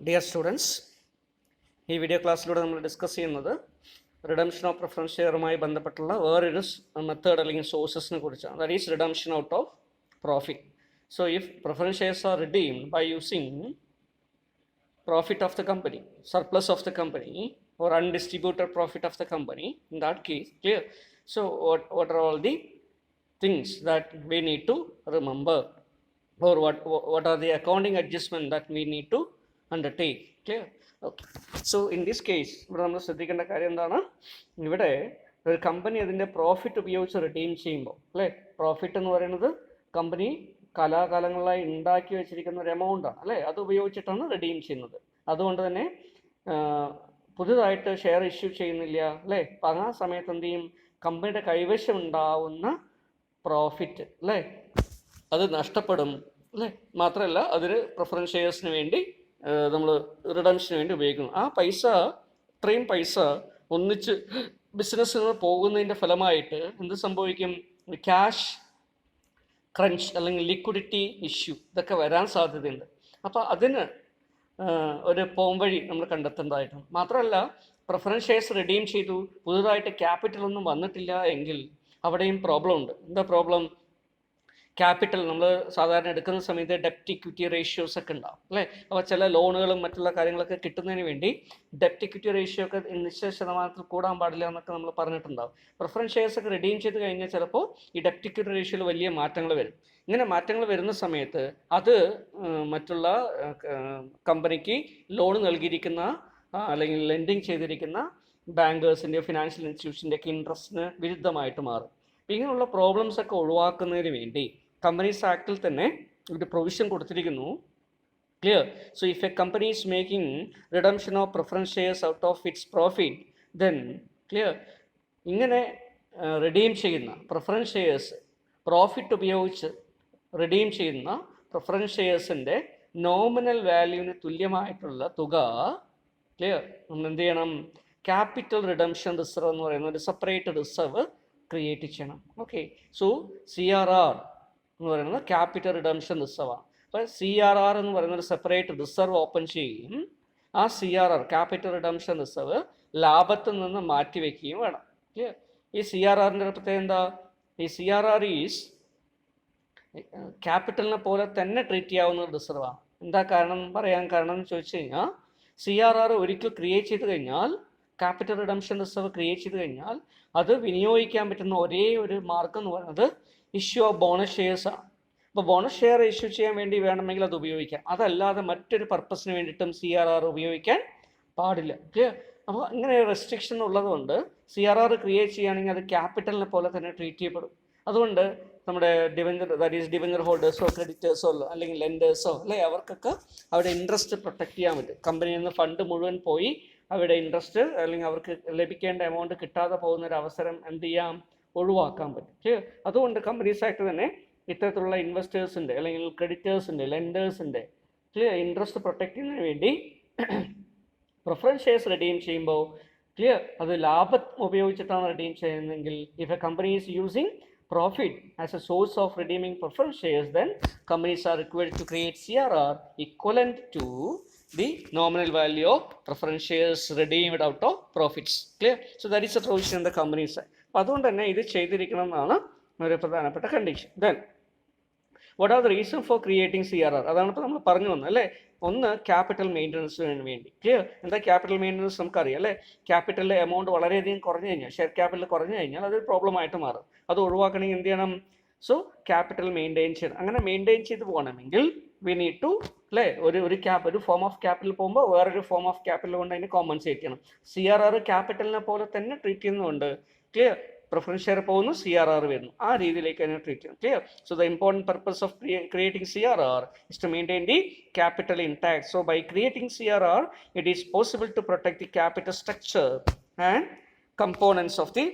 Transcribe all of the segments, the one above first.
Dear students, ഈ video ക്ലാസ്സിലൂടെ നമ്മൾ discuss ചെയ്യുന്നത് റിഡംഷൻ ഓഫ് പ്രിഫറൻസ് ഷെയറുമായി ബന്ധപ്പെട്ടുള്ള വേറൊരു മെത്തേഡ് അല്ലെങ്കിൽ സോഴ്സസിനെ കുറിച്ചാണ്. That is redemption out of profit. So if preference shares are redeemed by using profit of the company, surplus of the company, or undistributed profit of the company, in that case, clear. So what are all the things that we need to remember, or what are the accounting adjustments that we need to undertake, clear? Okay. So in this case, ഇവിടെ നമ്മൾ ശ്രദ്ധിക്കേണ്ട കാര്യം എന്താണ്? ഇവിടെ ഒരു company അതിൻ്റെ profit ഉപയോഗിച്ച് redeem ചെയ്യുമ്പോൾ, അല്ലേ, പ്രോഫിറ്റ് എന്ന് പറയുന്നത് കമ്പനി കാലാകാലങ്ങളായി ഉണ്ടാക്കി വെച്ചിരിക്കുന്ന ഒരു എമൗണ്ടാണ്, അല്ലേ, അത് ഉപയോഗിച്ചിട്ടാണ് റിഡീം ചെയ്യുന്നത്. അതുകൊണ്ട് തന്നെ പുതുതായിട്ട് ഷെയർ ഇഷ്യൂ ചെയ്യുന്നില്ല, അല്ലേ. അപ്പം ആ സമയത്ത് എന്ത് ചെയ്യും? കമ്പനിയുടെ കൈവശം ഉണ്ടാവുന്ന പ്രോഫിറ്റ്, അല്ലേ, അത് നഷ്ടപ്പെടും, അല്ലേ. മാത്രമല്ല അതിന് പ്രിഫറൻസ് ഷെയർസിന് വേണ്ടി നമ്മൾ റിഡംഷന് വേണ്ടി ഉപയോഗിക്കുന്നു. ആ പൈസ, ഇത്രയും പൈസ ഒന്നിച്ച് ബിസിനസ്സിന് പോകുന്നതിൻ്റെ ഫലമായിട്ട് എന്ത് സംഭവിക്കും? ക്യാഷ് ക്രഞ്ച് അല്ലെങ്കിൽ ലിക്വിഡിറ്റി ഇഷ്യൂ ഇതൊക്കെ വരാൻ സാധ്യതയുണ്ട്. അപ്പോൾ അതിന് ഒരു പോംവഴി നമ്മൾ കണ്ടെത്തേണ്ടതായിട്ടുണ്ട്. മാത്രമല്ല പ്രിഫറൻസ് ഷെയർസ് റിഡീം ചെയ്തു, പുതുതായിട്ട് ക്യാപിറ്റൽ ഒന്നും വന്നിട്ടില്ല എങ്കിൽ അവിടെയും പ്രോബ്ലം ഉണ്ട്. എന്താ പ്രോബ്ലം? ക്യാപിറ്റൽ നമ്മൾ സാധാരണ എടുക്കുന്ന സമയത്ത് ഡെപ്റ്റ് ഇക്വിറ്റി റേഷ്യോസ് ഒക്കെ ഉണ്ടാവും, അല്ലേ. അപ്പോൾ ചില ലോണുകളും മറ്റുള്ള കാര്യങ്ങളൊക്കെ കിട്ടുന്നതിന് വേണ്ടി ഡെപ്റ്റ് ഇക്വിറ്റി റേഷ്യോ ഒക്കെ നിശ്ചിത ശതമാനത്തിൽ കൂടാൻ പാടില്ല എന്നൊക്കെ നമ്മൾ പറഞ്ഞിട്ടുണ്ടാവും. പ്രിഫറൻസ് ഷെയർസ് ഒക്കെ റിഡീം ചെയ്ത് കഴിഞ്ഞാൽ ചിലപ്പോൾ ഈ ഡെപ്റ്റ് ഇക്വിറ്റി റേഷ്യോയിൽ വലിയ മാറ്റങ്ങൾ വരും. ഇങ്ങനെ മാറ്റങ്ങൾ വരുന്ന സമയത്ത് അത് മറ്റുള്ള കമ്പനിക്ക് ലോൺ നൽകിയിരിക്കുന്ന അല്ലെങ്കിൽ ലെൻഡിങ് ചെയ്തിരിക്കുന്ന ബാങ്കേഴ്സിൻ്റെയോ ഫിനാൻഷ്യൽ ഇൻസ്റ്റിറ്റ്യൂഷൻ്റെയൊക്കെ ഇൻട്രസ്റ്റിന് വിരുദ്ധമായിട്ട് മാറും. ഇങ്ങനെയുള്ള പ്രോബ്ലംസ് ഒക്കെ ഒഴിവാക്കുന്നതിന് വേണ്ടി കമ്പനീസ് ആക്ടിൽ തന്നെ ഒരു പ്രൊവിഷൻ കൊടുത്തിരിക്കുന്നു, clear. So if A company is making redemption of preference shares out of its profit, then clear, ഇങ്ങനെ റിഡീം ചെയ്യുന്ന പ്രിഫറൻസ് ഷെയർസ്, പ്രോഫിറ്റ് ഉപയോഗിച്ച് റിഡീം ചെയ്യുന്ന പ്രിഫറൻസ് ഷെയർസിൻ്റെ നോമിനൽ വാല്യൂവിന് തുല്യമായിട്ടുള്ള തുക, ക്ലിയർ, നമ്മൾ എന്ത് ചെയ്യണം? ക്യാപിറ്റൽ റിഡംഷൻ റിസർവ് എന്ന് പറയുന്ന ഒരു സെപ്പറേറ്റ് റിസർവ് ക്രിയേറ്റ് ചെയ്യണം. ഓക്കെ. സോ CRR എന്ന് പറയുന്നത് ക്യാപിറ്റൽ റിഡംഷൻ റിസർവാണ്. അപ്പോൾ CRR എന്ന് പറയുന്ന ഒരു സെപ്പറേറ്റ് റിസർവ് ഓപ്പൺ ചെയ്യും. ആ CRR ക്യാപിറ്റൽ റിഡംഷൻ റിസർവ് ലാഭത്തിൽ നിന്ന് മാറ്റിവെക്കുകയും വേണം. ഈ CRRൻ്റെ പ്രത്യേകത എന്താ? ഈ CRR ഈസ് ക്യാപിറ്റലിനെ പോലെ തന്നെ ട്രീറ്റ് ചെയ്യാവുന്ന ഒരു റിസർവാണ്. എന്താ കാരണം പറയാൻ കാരണം എന്ന് ചോദിച്ചു കഴിഞ്ഞാൽ, CRR ഒരിക്കൽ ക്രിയേറ്റ് ചെയ്ത് കഴിഞ്ഞാൽ, ക്യാപിറ്റൽ റിഡംഷൻ റിസർവ് ക്രിയേറ്റ് ചെയ്ത് കഴിഞ്ഞാൽ അത് വിനിയോഗിക്കാൻ പറ്റുന്ന ഒരേ ഒരു മാർഗം എന്ന് പറയുന്നത് ഇഷ്യൂ ഓഫ് ബോണസ് ഷെയർസ് ആണ്. അപ്പോൾ ബോണസ് ഷെയർ ഇഷ്യൂ ചെയ്യാൻ വേണ്ടി വേണമെങ്കിൽ അത് ഉപയോഗിക്കാം, അതല്ലാതെ മറ്റൊരു പർപ്പസിന് വേണ്ടിയിട്ടും CRR ഉപയോഗിക്കാൻ പാടില്ല. അപ്പോൾ ഇങ്ങനെ റെസ്ട്രിക്ഷൻ ഉള്ളതുകൊണ്ട് CRR ക്രിയേറ്റ് ചെയ്യുകയാണെങ്കിൽ അത് ക്യാപിറ്റലിനെ പോലെ തന്നെ ട്രീറ്റ് ചെയ്യപ്പെടും. അതുകൊണ്ട് നമ്മുടെ ഡിവെഞ്ചർ, ദാറ്റ് ഈസ് ഡിവെഞ്ചർ ഹോൾഡേഴ്സോ ക്രെഡിറ്റേഴ്സോ അല്ലെങ്കിൽ ലെൻഡേഴ്സോ, അല്ലെ, അവർക്കൊക്കെ അവരുടെ ഇൻട്രസ്റ്റ് പ്രൊട്ടക്ട് ചെയ്യാൻ പറ്റും. കമ്പനിയിൽ നിന്ന് ഫണ്ട് മുഴുവൻ പോയി അവരുടെ ഇൻട്രസ്റ്റ് അല്ലെങ്കിൽ അവർക്ക് ലഭിക്കേണ്ട എമൗണ്ട് കിട്ടാതെ പോകുന്ന ഒരു അവസരം എന്ത് ചെയ്യാം? ഒഴിവാക്കാൻ പറ്റും. അതുകൊണ്ട് കമ്പനീസ് ആയിട്ട് തന്നെ ഇത്തരത്തിലുള്ള ഇൻവെസ്റ്റേഴ്സിൻ്റെ അല്ലെങ്കിൽ ക്രെഡിറ്റേഴ്സിൻ്റെ, ലെൻഡേഴ്സിൻ്റെ ഇൻട്രസ്റ്റ് പ്രൊട്ടക്ട് ചെയ്യുന്നതിന് വേണ്ടി പ്രിഫറൻസ് ഷെയർസ് റിഡീം ചെയ്യുമ്പോൾ, ക്ലിയർ, അത് ലാഭം ഉപയോഗിച്ചിട്ടാണ് റിഡീം ചെയ്യുന്നതെങ്കിൽ, if A company is using profit as a source of redeeming preference shares, then companies are required to create CRR equivalent to the nominal value of preference shares redeemed out of profits, clear. So that is a provision in the company's side. അപ്പോൾ അതുകൊണ്ട് തന്നെ ഇത് ചെയ്തിരിക്കണം എന്നാണ് ഒരു പ്രധാനപ്പെട്ട condition. Then what are the reason for creating CRR? അതാണ് ഇപ്പോൾ നമ്മൾ പറഞ്ഞു വന്നത്, അല്ലേ. ഒന്ന്, ക്യാപിറ്റൽ മെയിൻ്റനൻസിന് വേണ്ടി, ക്ലിയർ. എന്താ ക്യാപിറ്റൽ മെയിൻ്റനൻസ്? നമുക്കറിയാം, അല്ലേ. ക്യാപിറ്റലിൻ്റെ എമൗണ്ട് വളരെയധികം കുറഞ്ഞു കഴിഞ്ഞാൽ, ഷെയർ ക്യാപിറ്റൽ കുറഞ്ഞു കഴിഞ്ഞാൽ അതൊരു പ്രോബ്ലം ആയിട്ട് മാറും. അത് ഒഴിവാക്കണമെങ്കിൽ എന്ത് ചെയ്യണം? സോ ക്യാപിറ്റൽ മെയിൻറ്റെയിൻ ചെയ്യണം. അങ്ങനെ മെയിൻറ്റെയിൻ ചെയ്ത് പോകണമെങ്കിൽ വി നീഡ് ടു, അല്ലേ, ഒരു ഫോം ഓഫ് ക്യാപിറ്റൽ പോകുമ്പോൾ വേറൊരു ഫോം ഓഫ് ക്യാപിറ്റൽ കൊണ്ട് അതിന് കോമ്പൻസേറ്റ് ചെയ്യണം. CRR ക്യാപിറ്റലിനെ പോലെ തന്നെ ട്രീറ്റ് ചെയ്യുന്നുണ്ട്, ക്ലിയർ. പ്രിഫറൻസ് ഷെയർ പോകുന്നു, CRR വരുന്നു, ആ രീതിയിലേക്ക് അതിനെ ട്രീറ്റ് ചെയ്യണം, clear. So the important purpose of creating CRR is to maintain the capital intact. So by creating CRR it is possible to protect the capital structure and components of the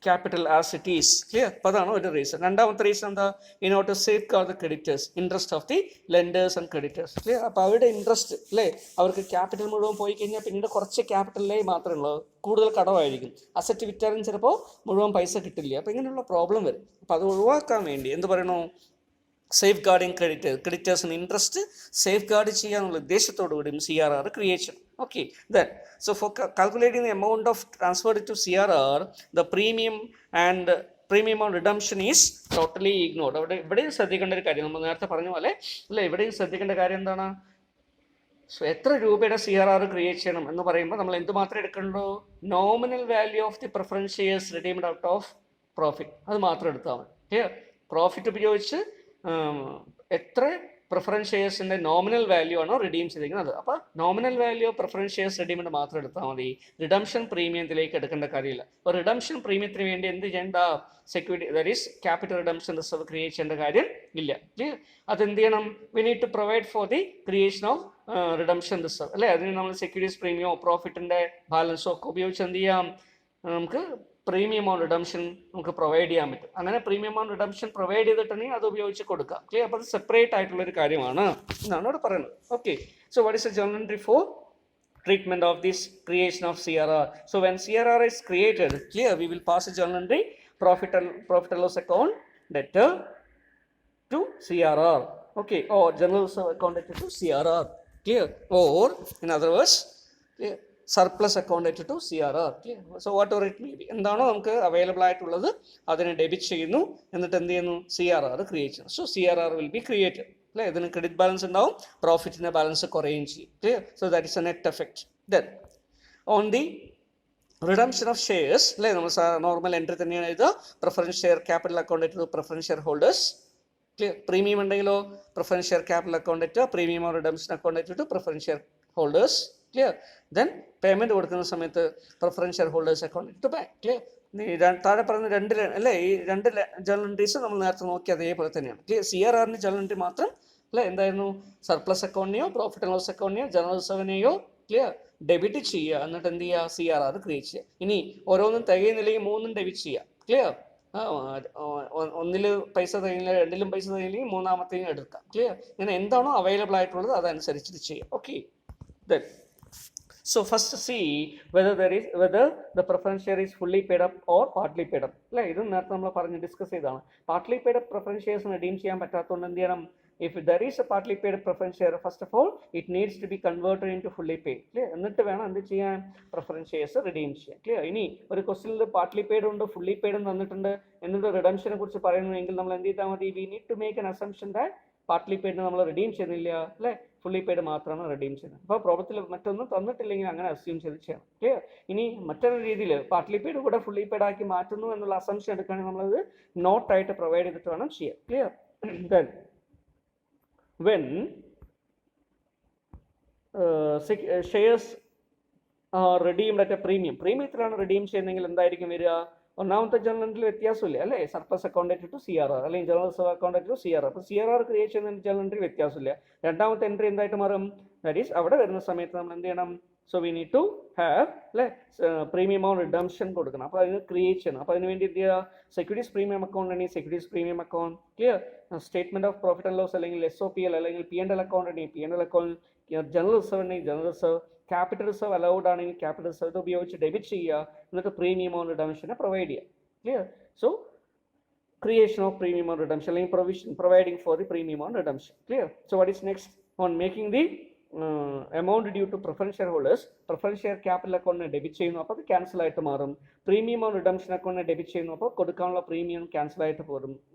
capital as it is, clear. അപ്പോൾ അതാണ് ഒരു reason. രണ്ടാമത്തെ reason എന്താ? In order to safeguard the creditors interest of the lenders and creditors, clear. അപ്പോൾ അവരുടെ interest, അല്ലേ, അവർക്ക് capital മുഴുവൻ പോയി കഴിഞ്ഞാൽ പിന്നീട് കുറച്ച് ക്യാപിറ്റലിലേ മാത്രമേ ഉള്ളൂ, കൂടുതൽ കടമായിരിക്കും. അസറ്റ് വിറ്റാലും ചിലപ്പോൾ മുഴുവൻ പൈസ കിട്ടില്ല. അപ്പോൾ ഇങ്ങനെയുള്ള പ്രോബ്ലം വരും. അപ്പോൾ അത് ഒഴിവാക്കാൻ വേണ്ടി എന്ത് പറയണോ? സേഫ് ഗാർഡിങ് ക്രെഡിറ്റേഴ്സിന് ഇൻട്രസ്റ്റ് സേഫ് ഗാർഡ് ചെയ്യാനുള്ള ഉദ്ദേശത്തോടു കൂടിയും CRR ക്രിയേറ്റ് ചെയ്യണം. Okay, then so for calculating the amount of transferred to CRR the premium on redemption is totally ignored. ഇവിടെയും ശ്രദ്ധിക്കേണ്ട ഒരു കാര്യം, നമ്മൾ നേരത്തെ പറഞ്ഞ പോലെ അല്ലേ, ഇവിടെയും ശ്രദ്ധിക്കേണ്ട കാര്യം എന്താണ്? സോ എത്ര രൂപയുടെ CRR ക്രിയേറ്റ് ചെയ്യണം എന്ന് പറയുമ്പോൾ നമ്മൾ എന്ത് മാത്രമേ എടുക്കണ്ടോ? Nominal value of the preference shares redeemed out of profit, അത് മാത്രം എടുത്താൽ മതി. പ്രോഫിറ്റ് ഉപയോഗിച്ച് എത്ര പ്രിഫറൻസ് ഷെയർസിൻ്റെ നോമിനൽ വാല്യൂ ആണോ റിഡീം ചെയ്തിരിക്കുന്നത്, അപ്പോൾ nominal value of preference shares redeemed മാത്രം എടുത്താൽ മതി. റിഡംഷൻ പ്രീമിയത്തിലേക്ക് എടുക്കേണ്ട കാര്യമില്ല. അപ്പോൾ റിഡംഷൻ പ്രീമിയത്തിന് വേണ്ടി എന്ത് ചെയ്യേണ്ട? Security, that is capital redemption reserve create ചെയ്യേണ്ട കാര്യം ഇല്ല. അതെന്ത് ചെയ്യണം? We need to provide for the creation of redemption reserve അല്ലേ. അതിന് നമ്മൾ സെക്യൂരിറ്റീസ് പ്രീമിയമോ പ്രോഫിറ്റിൻ്റെ ബാലൻസോ ഒക്കെ ഉപയോഗിച്ച് എന്ത് ചെയ്യാം? നമുക്ക് പ്രീമിയം ഓൺ റിഡംഷൻ നമുക്ക് പ്രൊവൈഡ് ചെയ്യാൻ പറ്റും. അങ്ങനെ പ്രീമിയം ഓൺ റിഡംഷൻ പ്രൊവൈഡ് ചെയ്തിട്ടുണ്ടെങ്കിൽ അത് ഉപയോഗിച്ച് കൊടുക്കാം. ക്ലിയർ? അപ്പോൾ അത് സെപ്പറേറ്റ് ആയിട്ടുള്ളൊരു കാര്യമാണ് എന്നാണ് ഇവിടെ പറയുന്നത്. Okay, so what is A journal entry four treatment of this creation of CRR? So when CRR is created, clear, we will pass a journal entry, profit and loss account debtor to CRR. Okay, or general reserve account debtor to CRR. Clear? Or in other words, clear, surplus account debtor to CRR. Clear? So whatever it may be, എന്താണോ നമുക്ക് available ആയിട്ടുള്ളത് അതിനെ debit ചെയ്യുന്നു, എന്നിട്ട് എന്ത് ചെയ്യുന്നു? CRR create ചെയ്യുന്നു. So CRR will be created. അല്ലേ, ഇതിന് ക്രെഡിറ്റ് ബാലൻസ് ഉണ്ടാവും, പ്രോഫിറ്റിൻ്റെ ബാലൻസ് കുറയുകയും ചെയ്യും. Clear? So that is a net effect. Then on the redemption of shares അല്ലേ, നമ്മൾ നോർമൽ എൻട്രി തന്നെയാണ് ഇത്. Preference share capital account to preference share holders. Clear? Premium ഉണ്ടെങ്കിലോ preference share capital account premium or redemption account to preference share holders. Clear? Then payment കൊടുക്കുന്ന സമയത്ത് preference share holders account to bank. Clear? താഴെ പറഞ്ഞ രണ്ട് അല്ലേ, ഈ രണ്ട് journal entries നമ്മൾ നേരത്തെ നോക്കി അതേപോലെ തന്നെയാണ്. ക്ലിയർ? CRRൻ്റെ ജേർണൽ എൻട്രി മാത്രം അല്ലേ എന്തായിരുന്നു? സർപ്ലസ് അക്കൗണ്ടിനെയോ പ്രോഫിറ്റ് ആൻഡ് ലോസ് അക്കൗണ്ടിനെയോ ജനറൽ റിസർവിനെയോ ക്ലിയർ ഡെബിറ്റ് ചെയ്യുക, എന്നിട്ട് എന്ത് ചെയ്യുക? CRR ക്രിയേറ്റ് ചെയ്യുക. ഇനി ഓരോന്നും തികയുന്നില്ലെങ്കിൽ മൂന്നും ഡെബിറ്റ് ചെയ്യുക. ക്ലിയർ? ഒന്നിൽ പൈസ തികയില്ല, രണ്ടിലും പൈസ തികയില്ലെങ്കിൽ മൂന്നാമത്തെയും എടുക്കാം. ക്ലിയർ? ഇങ്ങനെ എന്താണോ അവൈലബിൾ ആയിട്ടുള്ളത് അതനുസരിച്ചിട്ട് ചെയ്യുക. Okay, then so first see whether the preference share is fully paid up or partly paid up. അല്ലേ, ഇത് നേരത്തെ നമ്മൾ പറഞ്ഞ് ഡിസ്കസ് ചെയ്തതാണ്. Partly paid up preference shares redeem ചെയ്യാൻ പറ്റാത്തതുകൊണ്ട് എന്ത് ചെയ്യണം? If there is a partly paid preference share, first of all, it needs to be converted into fully paid. Clear? എന്നിട്ട് വേണം എന്ത് ചെയ്യാൻ? പ്രിഫറൻസ് ഷെയർസ് റിഡീം ചെയ്യാൻ. ക്ലിയർ? ഇനി ഒരു ക്വസ്റ്റ്യനിൽ പാർട്ട്ലി പെയ്ഡ് ഉണ്ട്, ഫുള്ളി പെയ്ഡ് തന്നിട്ടുണ്ട്, എന്നിട്ട് റിഡംഷനെ കുറിച്ച് പറയുന്നുവെങ്കിൽ നമ്മൾ എന്ത് ചെയ്താൽ മതി? We need to make an assumption that partly paid നമ്മൾ റിഡീം ചെയ്യുന്നില്ല അല്ലേ, ഫുള്ളി പെയ്ഡ് മാത്രമാണ് റിഡീം ചെയ്യുന്നത്. അപ്പോൾ പ്രോബ്ലത്തിൽ മറ്റൊന്നും തന്നിട്ടില്ലെങ്കിൽ അങ്ങനെ അസ്യൂം ചെയ്ത് ചെയ്യണം. ക്ലിയർ? ഇനി മറ്റൊരു രീതിയിൽ പാർട്ട്ലി പെയ്ഡ് കൂടെ ഫുള്ളി പെയ്ഡ് ആക്കി മാറ്റുന്നു എന്നുള്ള അസംപ്ഷൻ എടുക്കുകയാണെങ്കിൽ നമ്മളത് നോട്ടായിട്ട് പ്രൊവൈഡ് ചെയ്തിട്ട് വേണം ചെയ്യാൻ. Clear? Then when shares are redeemed at a premium, പ്രീമിയത്തിലാണ് റിഡീം ചെയ്യുന്നതെങ്കിൽ എന്തായിരിക്കും വരിക? ഒന്നാമത്തെ ജേർണൽ എൻട്രിയിൽ വ്യത്യാസമില്ല അല്ലേ, സർപ്ലസ് അക്കൗണ്ട് ടു CRR അല്ലെങ്കിൽ general reserve account to CRR. അപ്പോൾ CRR ക്രിയേറ്റ് ചെയ്യുന്ന ജേർണൽ എൻട്രി വ്യത്യാസമില്ല. രണ്ടാമത്തെ എൻട്രി എന്തായിട്ട് മാറും? ദാറ്റ് ഈസ് അവിടെ വരുന്ന സമയത്ത് നമ്മൾ എന്ത് ചെയ്യണം? So we need to have അല്ലേ പ്രീമിയം ഓൺ റിഡംഷൻ കൊടുക്കണം. അപ്പോൾ അതിന് ക്രിയേറ്റ് ചെയ്യണം. അപ്പോൾ അതിന് വേണ്ടി എന്ത് ചെയ്യുക? സെക്യൂരിറ്റീസ് പ്രീമിയം അക്കൗണ്ട് ആണെങ്കിൽ securities premium account. Clear? Statement of profit and loss അല്ലെങ്കിൽ SOPL അല്ലെങ്കിൽ P&L അക്കൗണ്ട് ആണെങ്കിൽ P&L അക്കൗണ്ട്, ജനറൽ റിസർവ് ആണെങ്കിൽ general reserve, capital reserve allowed ആണെങ്കിൽ ക്യാപിറ്റൽ റിസർവ് ഇത് ഉപയോഗിച്ച് ഡെബിറ്റ് ചെയ്യുക, എന്നിട്ട് പ്രീമിയം ഓൺ റിഡംഷനെ പ്രൊവൈഡ് ചെയ്യുക. Clear? So creation of premium on redemption അല്ലെങ്കിൽ providing for the premium on redemption. Clear? So what is next? On making the amount due to preference shareholders, preference share capital account debit ചെയ്യുന്നു, അപ്പോൾ അത് cancel ആയിട്ട് മാറും. Premium on redemption account debit ചെയ്യുന്നു, അപ്പോൾ കൊടുക്കാനുള്ള premium cancel ആയിട്ട്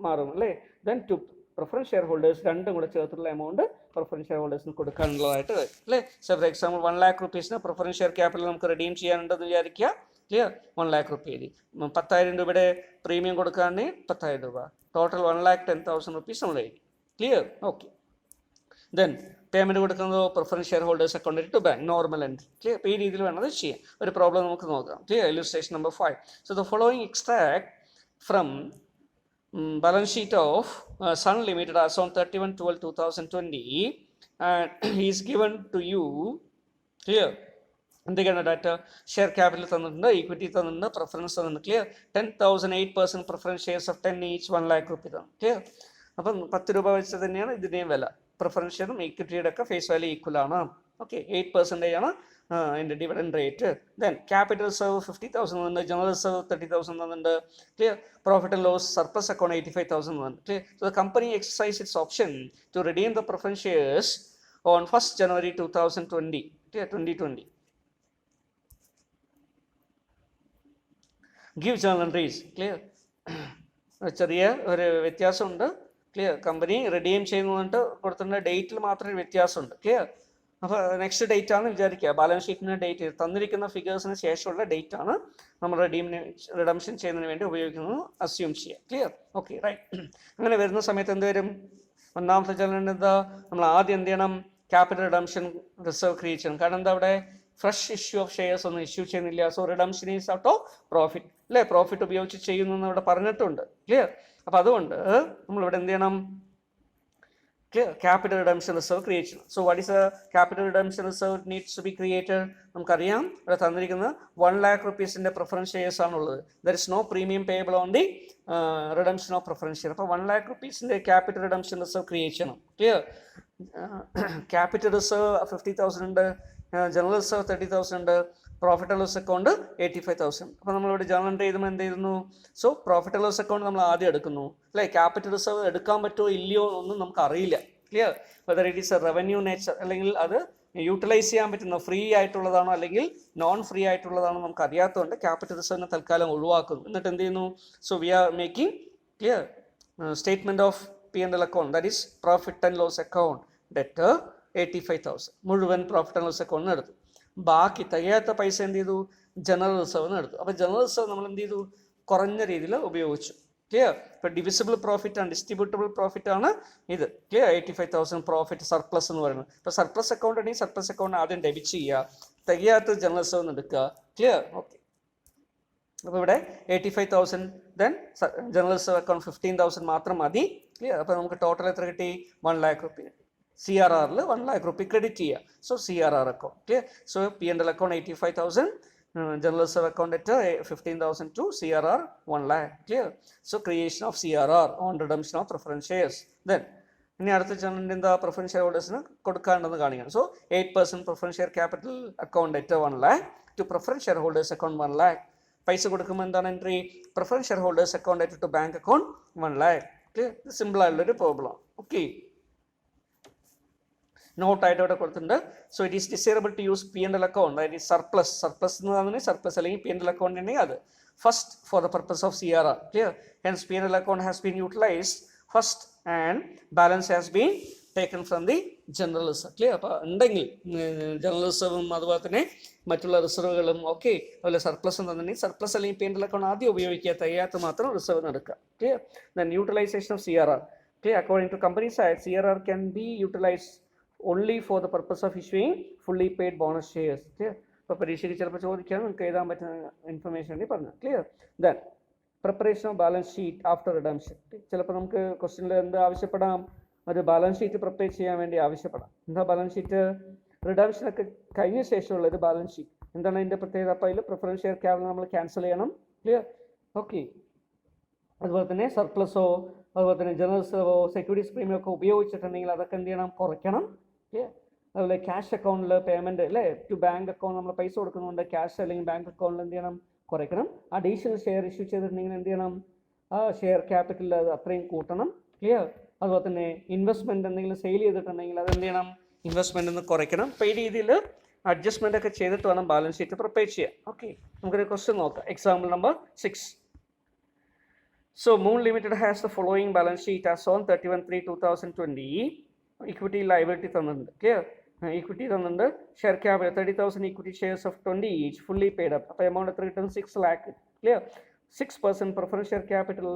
മാറും അല്ലേ. Then to preference share holders രണ്ടും കൂടെ ചേർത്തുള്ള എമൗണ്ട് പ്രിഫറൻസ് ഷെയർ ഹോൾഡേഴ്സിന് കൊടുക്കാനുള്ളതായിട്ട് അല്ലേ. So for example 1 lakh rupees preference share capital നമുക്ക് റിഡീം ചെയ്യാനുണ്ടെന്ന് വിചാരിക്കുക. ക്ലിയർ? 1 lakh rupees 10,000 രൂപയുടെ പ്രീമിയം കൊടുക്കുകയാണെങ്കിൽ 10,000 രൂപ, ടോട്ടൽ 1,10,000 rupees നമ്മൾ എഴുതി. ക്ലിയർ? ഓക്കെ. ദെൻ പേയ്മെൻറ്റ് കൊടുക്കുന്നത് preference share holders account to bank, normal entry. Clear? അപ്പോൾ ഈ രീതിയിൽ വേണം അത് ചെയ്യാൻ. ഒരു പ്രോബ്ലം നമുക്ക് നോക്കാം. Clear? Illustration number 5. So the following extract from balance sheet of Sun Limited as on 31/12/2020 is given to you. Clear? എന്തൊക്കെയാണ് ഡാറ്റ? ഷെയർ ക്യാപിറ്റൽ തന്നിട്ടുണ്ട്, ഈക്വിറ്റി തന്നിട്ടുണ്ട്, പ്രിഫറൻസ് തന്നിട്ടുണ്ട്. Clear? 10,008% preference shares of 10 each 1 lakh rupees ആണ്. Clear? അപ്പം 10 രൂപ വെച്ച് തന്നെയാണ് ഇതിൻ്റെയും വില. പ്രിഫറൻസ് ഷെയറും ഇക്വിറ്റിയുടെ ഒക്കെ ഫേസ് വാല്യൂ ഈക്വൽ ആണ്. ഓക്കെ, 8% ആണ് അതിൻ്റെ dividend rate. Then capital reserve 50,000 ഉണ്ട്, ജനറൽ റിസർവ് 30,000 തന്നിട്ടുണ്ട്. Clear. Profit and loss surplus account 85,000 തന്നിട്ടുണ്ട്. Clear. So the company exercise its option to redeem the preference shares on 1st January 2020. Clear. 2020. Give journal entries. Clear. ചെറിയ ഒരു വ്യത്യാസമുണ്ട്. Clear. Company redeem ചെയ്യുന്നുണ്ട് കൊടുത്തിട്ടുള്ള ഡേറ്റിൽ മാത്രമേ വ്യത്യാസമുണ്ട്. Clear. അപ്പോൾ നെക്സ്റ്റ് ഡേറ്റ് ആണ് വിചാരിക്കുക. ബാലൻസ് ഷീറ്റിൻ്റെ ഡേറ്റ് തന്നിരിക്കുന്ന ഫിഗേഴ്സിന് ശേഷമുള്ള ഡേറ്റ് ആണ് നമ്മൾ റിഡംഷൻ ചെയ്യുന്നതിന് വേണ്ടി ഉപയോഗിക്കുന്നത് അസ്യൂം ചെയ്യുക. ക്ലിയർ. Okay, right. അങ്ങനെ വരുന്ന സമയത്ത് എന്ത് വരും? ഒന്നാമത്തെ ജേർണൽ എന്താ? നമ്മൾ ആദ്യം എന്ത് ചെയ്യണം? ക്യാപിറ്റൽ റിഡംഷൻ റിസർവ് ക്രിയേറ്റ് ചെയ്യണം. കാരണം എന്താ, അവിടെ ഫ്രഷ് ഇഷ്യൂ ഓഫ് ഷെയർസ് ഒന്നും ഇഷ്യൂ ചെയ്യുന്നില്ല. So redemption is out of profit. അല്ലേ? പ്രോഫിറ്റ് ഉപയോഗിച്ച് ചെയ്യുന്നു എന്ന് ഇവിടെ പറഞ്ഞിട്ടുണ്ട്. ക്ലിയർ. അപ്പം അതുകൊണ്ട് നമ്മളിവിടെ എന്ത് ചെയ്യണം? ക്യാപിറ്റൽ റിഡംഷൻ റിസർവ് ക്രിയേറ്റ് ചെയ്യണം. So what is a capital redemption reserve needs to be created? നമുക്കറിയാം ഇവിടെ തന്നിരിക്കുന്നത് 1 lakh rupees പ്രിഫറൻസ് ഷെയർസ് ആണുള്ളത്. There is no premium payable on the redemption of preference share. അപ്പോൾ 1 lakh rupees capital redemption reserve create ചെയ്യണം. Clear. Capital reserve 50,000 ഉണ്ട്, general reserve 30,000 ഉണ്ട്, profit and loss account 85,000. അപ്പോൾ നമ്മളിവിടെ ജേർണൽ എൻട്രി ചെയ്യുമ്പോൾ എന്ത് ചെയ്യുന്നു? So profit and loss account നമ്മൾ ആദ്യം എടുക്കുന്നു. അല്ലേ? ക്യാപിറ്റൽ റിസർവ് എടുക്കാൻ പറ്റുമോ ഇല്ലയോ ഒന്നും നമുക്ക് അറിയില്ല. Clear. Whether it is A revenue nature, അല്ലെങ്കിൽ അത് യൂട്ടിലൈസ് ചെയ്യാൻ പറ്റുന്ന ഫ്രീ ആയിട്ടുള്ളതാണോ അല്ലെങ്കിൽ നോൺ ഫ്രീ ആയിട്ടുള്ളതാണോ നമുക്ക് അറിയാത്തതുകൊണ്ട് ക്യാപിറ്റൽ റിസർവിനെ തൽക്കാലം ഒഴിവാക്കുന്നു. എന്നിട്ട് എന്ത് ചെയ്യുന്നു? So we are making clear statement of P&L account, that is profit and loss account. Debtor 85,000 മുഴുവൻ പ്രോഫിറ്റ് ആൻഡ് ലോസ് അക്കൗണ്ടിന് എടുത്തു. ബാക്കി തികയാത്ത പൈസ എന്ത് ചെയ്തു? ജനറൽ റിസർവിന് എടുത്തു. അപ്പോൾ ജനറൽ റിസർവ് നമ്മൾ എന്ത് ചെയ്തു? കുറഞ്ഞ രീതിയിൽ ഉപയോഗിച്ചു. ക്ലിയർ. ഇപ്പോൾ ഡിവിസിബിൾ പ്രോഫിറ്റ് ആണ്, ഡിസ്ട്രിബ്യൂട്ടബിൾ പ്രോഫിറ്റ് ആണ് ഇത്. ക്ലിയർ. 85,000 പ്രോഫിറ്റ് സർപ്ലസ് എന്ന് പറയുന്നത്. ഇപ്പോൾ സർപ്ലസ് അക്കൗണ്ട് ഉണ്ടെങ്കിൽ സർപ്ലസ് അക്കൗണ്ട് ആദ്യം ഡെബിറ്റ് ചെയ്യുക, തികയാത്ത ജനറൽ റിസർവ് എടുക്കുക. ക്ലിയർ. ഓക്കെ. അപ്പോൾ ഇവിടെ 85,000, ദെൻ ജനറൽ റിസർവ് അക്കൗണ്ട് 15,000 മാത്രം മതി. ക്ലിയർ. അപ്പോൾ നമുക്ക് ടോട്ടൽ എത്ര കിട്ടി? 1 lakh rupee. CRRൽ 1 lakh rupee ക്രെഡിറ്റ് ചെയ്യുക. So CRR account. Clear. So P&L account 85,000, general reserve account at 15,000 to CRR 1 lakh. Clear. So creation of CRR on redemption of preference shares. Then ഇനി അടുത്ത ജേർണലിൻ്റെ എന്താ? Preference share ഹോൾഡേഴ്സിന് കൊടുക്കാണ്ടെന്ന് കാണിക്കണം. So 8% preference share capital account at 1 lakh to preference share holders account 1 lakh. പൈസ കൊടുക്കുമ്പോൾ എന്താണ് entry? Preference share holders account at to bank account 1 lakh. Clear. Simple ആയിട്ടുള്ളൊരു പ്രോബ്ലം. ഓക്കെ. നോട്ടായിട്ട് ഇവിടെ കൊടുത്തിട്ടുണ്ട്. So it is desirable to use P&L account, അതായത് surplus. Surplus എന്ന് പറഞ്ഞാൽ സർപ്ലസ് അല്ലെങ്കിൽ P&L അക്കൗണ്ട് ഉണ്ടെങ്കിൽ അത് first for the purpose of CRR. Clear. Hence P&L account has been utilised first and balance has been taken from the general reserve. Clear. അപ്പോൾ ഉണ്ടെങ്കിൽ general റിസർവും അതുപോലെ തന്നെ മറ്റുള്ള റിസർവുകളും ഓക്കെ അതുപോലെ സർപ്ലസും തന്നിട്ടുണ്ടെങ്കിൽ സർപ്ലസ് അല്ലെങ്കിൽ P&L അക്കൗണ്ട് ആദ്യം ഉപയോഗിക്കുക, തികയാത്ത മാത്രം റിസർവ് എടുക്കുക. Clear. Then utilisation of CRR. Clear. According to company side CRR can be utilised only for the purpose of issuing fully paid bonus shares. Clear. അപ്പോൾ പരീക്ഷയ്ക്ക് ചിലപ്പോൾ ചോദിക്കാൻ നമുക്ക് എഴുതാൻ പറ്റുന്ന ഇൻഫർമേഷൻ വേണ്ടി പറഞ്ഞു. Clear. Then preparation of balance sheet after redemption. ചിലപ്പോൾ നമുക്ക് ക്വസ്റ്റ്യനിൽ എന്ത് ആവശ്യപ്പെടാം? ഒരു ബാലൻസ് ഷീറ്റ് പ്രിപ്പയർ ചെയ്യാൻ വേണ്ടി ആവശ്യപ്പെടാം. എന്താ ബാലൻസ് ഷീറ്റ്? റിഡംഷനൊക്കെ കഴിഞ്ഞ ശേഷമുള്ള ഒരു ബാലൻസ് ഷീറ്റ്. എന്താണ് അതിൻ്റെ പ്രത്യേകത? അപ്പോൾ അതിൽ പ്രിഫറൻസ് ഷെയർ ക്യാപിറ്റൽ നമ്മൾ ക്യാൻസൽ ചെയ്യണം. ക്ലിയർ. ഓക്കെ. അതുപോലെ തന്നെ സർപ്ലസോ അതുപോലെ തന്നെ ജനറൽ റിസർവോ സെക്യൂരിറ്റീസ് പ്രീമിയം ഒക്കെ ഉപയോഗിച്ചിട്ടുണ്ടെങ്കിൽ അതൊക്കെ എന്ത് ചെയ്യണം? കുറയ്ക്കണം. അതുപോലെ ക്യാഷ് അക്കൗണ്ടിൽ പേയ്മെൻറ്റ് അല്ലേ ടു ബാങ്ക് അക്കൗണ്ട് നമ്മൾ പൈസ കൊടുക്കുന്നുണ്ട്, ക്യാഷ് അല്ലെങ്കിൽ ബാങ്ക് അക്കൗണ്ടിൽ എന്ത് ചെയ്യണം? കുറയ്ക്കണം. അഡീഷണൽ ഷെയർ ഇഷ്യൂ ചെയ്തിട്ടുണ്ടെങ്കിൽ എന്ത് ചെയ്യണം? ആ ഷെയർ ക്യാപിറ്റൽ അത് അത്രയും കൂട്ടണം. ക്ലിയർ. അതുപോലെ തന്നെ ഇൻവെസ്റ്റ്മെൻറ്റ് എന്തെങ്കിലും സെയിൽ ചെയ്തിട്ടുണ്ടെങ്കിൽ അത് എന്ത് ചെയ്യണം? ഇൻവെസ്റ്റ്മെൻറ്റ് ഒന്ന് കുറയ്ക്കണം. അപ്പോൾ ഈ രീതിയിൽ അഡ്ജസ്റ്റ്മെൻ്റ് ഒക്കെ ചെയ്തിട്ട് വേണം ബാലൻസ് ഷീറ്റ് പ്രിപ്പയർ ചെയ്യാം. ഓക്കെ. നമുക്കൊരു ക്വസ്റ്റ്യൻ നോക്കാം. Example number 6. So Moon Limited has the following balance sheet as on 31/3/2020. Equity liability തന്നിട്ടുണ്ട്. ക്ലിയർ. ഇക്വിറ്റി തന്നിട്ടുണ്ട്. Share capital 30,000 equity shares of 20 each fully paid up. അപ്പോൾ amount എത്ര കിട്ടും? 6 lakh. Clear. 6% preference share capital